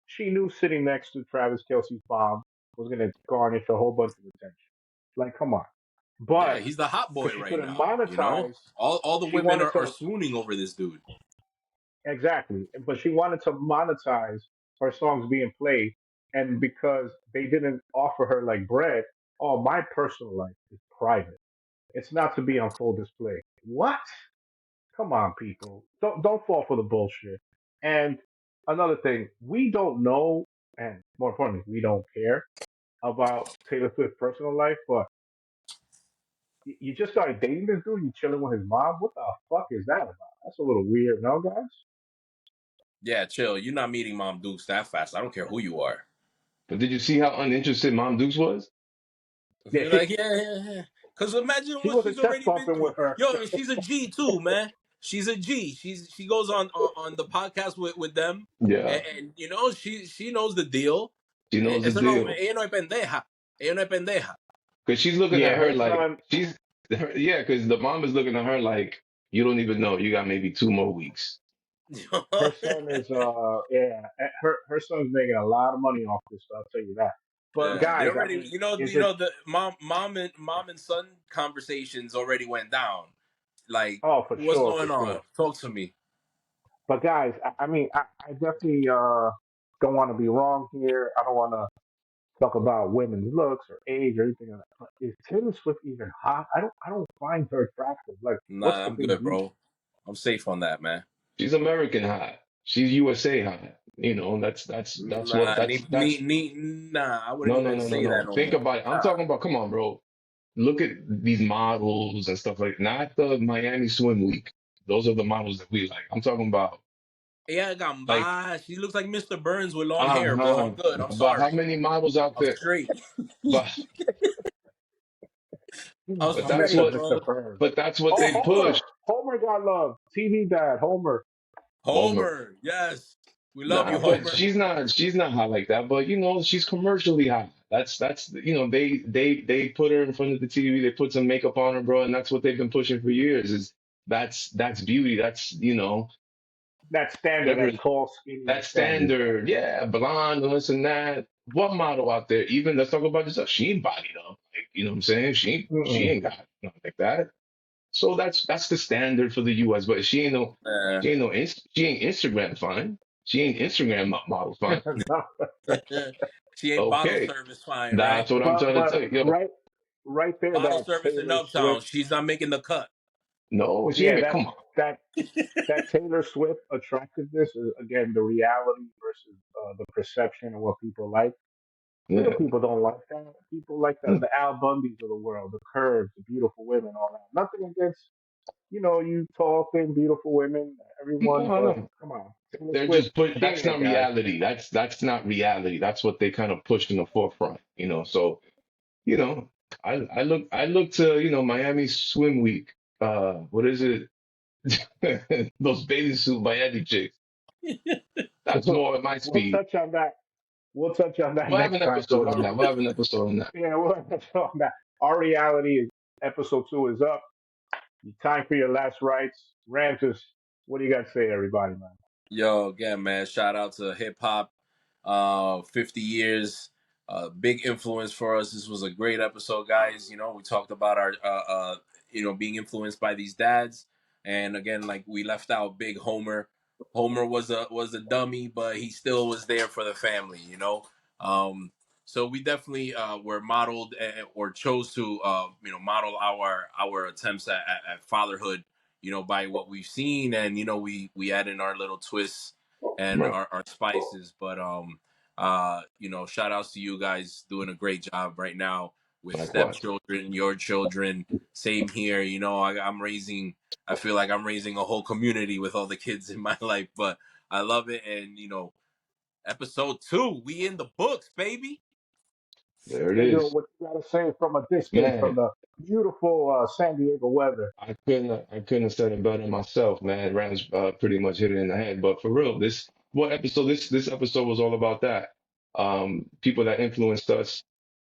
she knew sitting next to Travis Kelce's mom was going to garnish a whole bunch of attention. Like, come on. Yeah, But he's the hot because boy she right couldn't now. You know, monetize, all the she women wanted are to swooning over this dude. exactly, but she wanted to monetize her songs being played, and because they didn't offer her like bread, oh, my personal life is private. It's not to be on full display. What? Come on, people. Don't fall for the bullshit. And another thing, we don't know, and more importantly, we don't care about Taylor Swift's personal life, but you just started dating this dude, you chilling with his mom. What the fuck is that about? That's a little weird, no, guys? Yeah, chill. You're not meeting Mom Dukes that fast. I don't care who you are. But did you see how uninterested Mom Dukes was? Yeah, You're like, yeah, yeah, yeah. Because imagine she what wasn't she's chest already been bumping through. with her. Yo, and she's a G too, man. She's a G. She goes on the podcast with them, Yeah, and you know she knows the deal. she knows the Eso no, deal. ella no es pendeja. Ella no es pendeja. Because she's looking at Yeah, her her like son, yeah, because the mom is looking at her like you don't even know. You got maybe 2 more weeks. her son is yeah, her son's making a lot of money off this. I'll tell you that. But Yeah, they guys, I already, mean, is you it? know the mom and son conversations already went down. Like, Oh, for what's sure, for going on? sure. Talk to me. But guys, I mean, I definitely don't want to be wrong here. I don't want to talk about women's looks or age or anything like that. But is Taylor Swift even hot? I don't find her attractive. Like, what's Nah, the I'm big good, deal? bro. I'm safe on that, man. She's American high. She's USA high. You know, that's what Nah, that's nah. I wouldn't no no even no no say that no. no Think more. about it. I'm Nah. talking about come on, bro. Look at these models and stuff like not the Miami Swim Week. Those are the models that we like. I'm talking about Yeah, like gamba. She looks like Mr. Burns with long hair, bro. I'm uh-huh. good. I'm But how sorry. many models out I'm there? straight. But I'm but My that's straight, nigga, what Mr. bro. Burns. but that's what Oh, they push. Homer got love. TV dad, Homer. Homer. Homer, yes. We love you, Nah, but Homer. she's not hot like that. But you know, she's commercially hot. That's you know, they put her in front of the TV, they put some makeup on her, bro, and that's what they've been pushing for years. Is that's beauty. That's you know, That standard, whatever that tall, skinny that standard. standard, yeah, blonde, this and that. What model out there? Even let's talk about this stuff. She ain't bodied up, like you know what I'm saying. She Mm-mm. ain't got nothing like that. So that's the standard for the U.S. But Uh, she ain't Instagram fine. She ain't Instagram model fine. No. she ain't bottle Okay, service fine, right? that's what I'm trying to But tell you. Yo, right there, Bottle that service in Taylor Uptown. Swift. She's not making the cut. no, she ain't. Yeah, Come on. that that Taylor Swift attractiveness is again the reality versus the perception of what people like. Real Yeah, people don't like that. People like mm, the Al Bundys of the world, the curves, the beautiful women, all that. Nothing against you tall, thin, beautiful women. everyone, No, but no. come on, Taylor They're Swift just put killing that's it, not guys. reality. That's not reality. That's what they kind of pushed in the forefront, you know. So, you know, I look to, Miami Swim Week. What is it? Those bathing suit Miami chicks. That's more at my We'll speed. touch on that. We'll touch on that We'll have next an time because episode on that. We'll have an episode on that. yeah, we'll touch on that. Our reality is episode 2 is up. Time for your last rites. Ramses, what do you got to say, everybody, man? Yo, again, man, shout out to hip hop. 50 years, big influence for us. This was a great episode, guys. We talked about our, being influenced by these dads, and again, like we left out Big Homer. Homer was a dummy, but he still was there for the family. Um, so we definitely were modeled or chose to, model our attempts at fatherhood, by what we've seen, and we add in our little twists and Right. our spices. But shout outs to you guys doing a great job right now with Likewise. stepchildren, your children. Same here. I feel like I'm raising a whole community with all the kids in my life, but I love it. And episode 2, we in the books, baby. There it Pedro, is. what you got to say from a distance, from Man, the beautiful San Diego weather? I couldn't have said it better myself, man. Rams pretty much hit it in the head. But for real, this episode was all about that. People that influenced us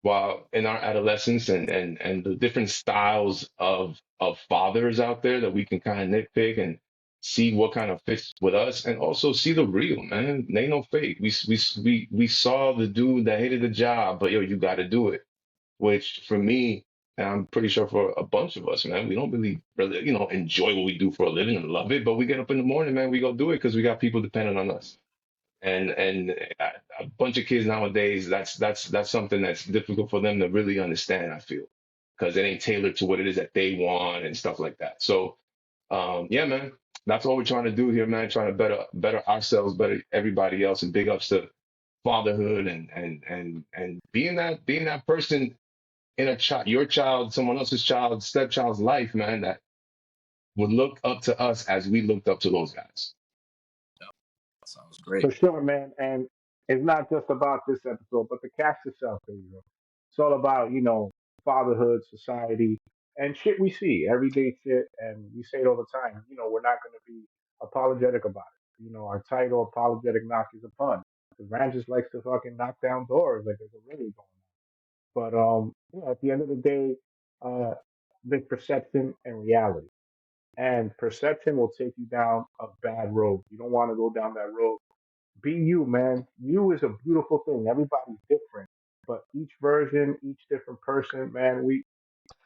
while in our adolescence, and the different styles of fathers out there that we can kind of nitpick and see what kind of fits with us, and also see the real, man. They ain't no fake. We saw the dude that hated the job, but yo, you got to do it. Which for me, and I'm pretty sure for a bunch of us, man, we don't really, enjoy what we do for a living and love it, but we get up in the morning, man, we go do it because we got people depending on us. And a bunch of kids nowadays, that's something that's difficult for them to really understand, I feel, because it ain't tailored to what it is that they want and stuff like that. So, yeah, man, that's all we're trying to do here, man. Trying to better ourselves, better everybody else, and big ups to fatherhood and being that person in your child, someone else's child, stepchild's life, man, that would look up to us as we looked up to those guys. Sounds For great. sure, man. And it's not just about this episode, but the cast itself, Pedro. It's all about, fatherhood, society, and shit we see, everyday shit. And we say it all the time. We're not going to be apologetic about it. Our title, Apologetic Knock, is a pun. Because Rand just likes to fucking knock down doors like there's a really going on. But at the end of the day, uh, there's perception and reality. And perception will take you down a bad road. You don't want to go down that road. Be you, man. You is a beautiful thing. Everybody's different, but each version, each different person, man.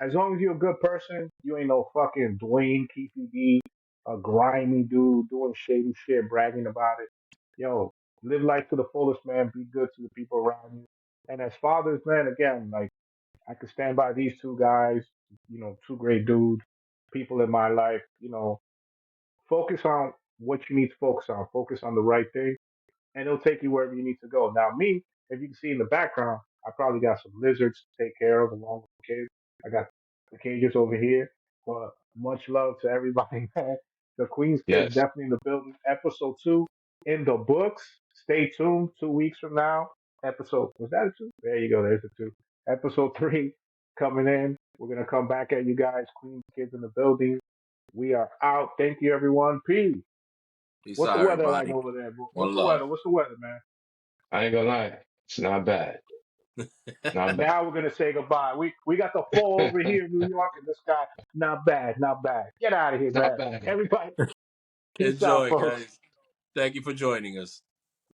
As long as you're a good person, you ain't no fucking Dwayne KPD, a grimy dude doing shady shit, bragging about it. Yo, live life to the fullest, man. Be good to the people around you. And as fathers, man, again, like I could stand by these two guys, two great dudes, people in my life. Focus on what you need to focus on. Focus on the right thing and it'll take you wherever you need to go. Now, me, if you can see in the background, I probably got some lizards to take care of along with the kids. I got the cages over here. But much love to everybody, man. The Queen's Kids Yes, definitely in the building. Episode 2 in the books. Stay tuned. 2 weeks from now. Was that a 2? There you go. There's a 2. Episode 3 coming in. We're going to come back at you guys. Queen's Kids in the building. We are out. Thank you, everyone. Peace. Peace What's the out, weather like everybody. over there, bro? What's One the weather? love. What's the weather, man? I ain't gonna lie, it's not bad, not bad, Now we're gonna say goodbye. We got the fall over here in New York, and this guy, not bad, not bad. Get out of here, not man. bad. Everybody, peace out, Enjoy, folks. guys. Thank you for joining us.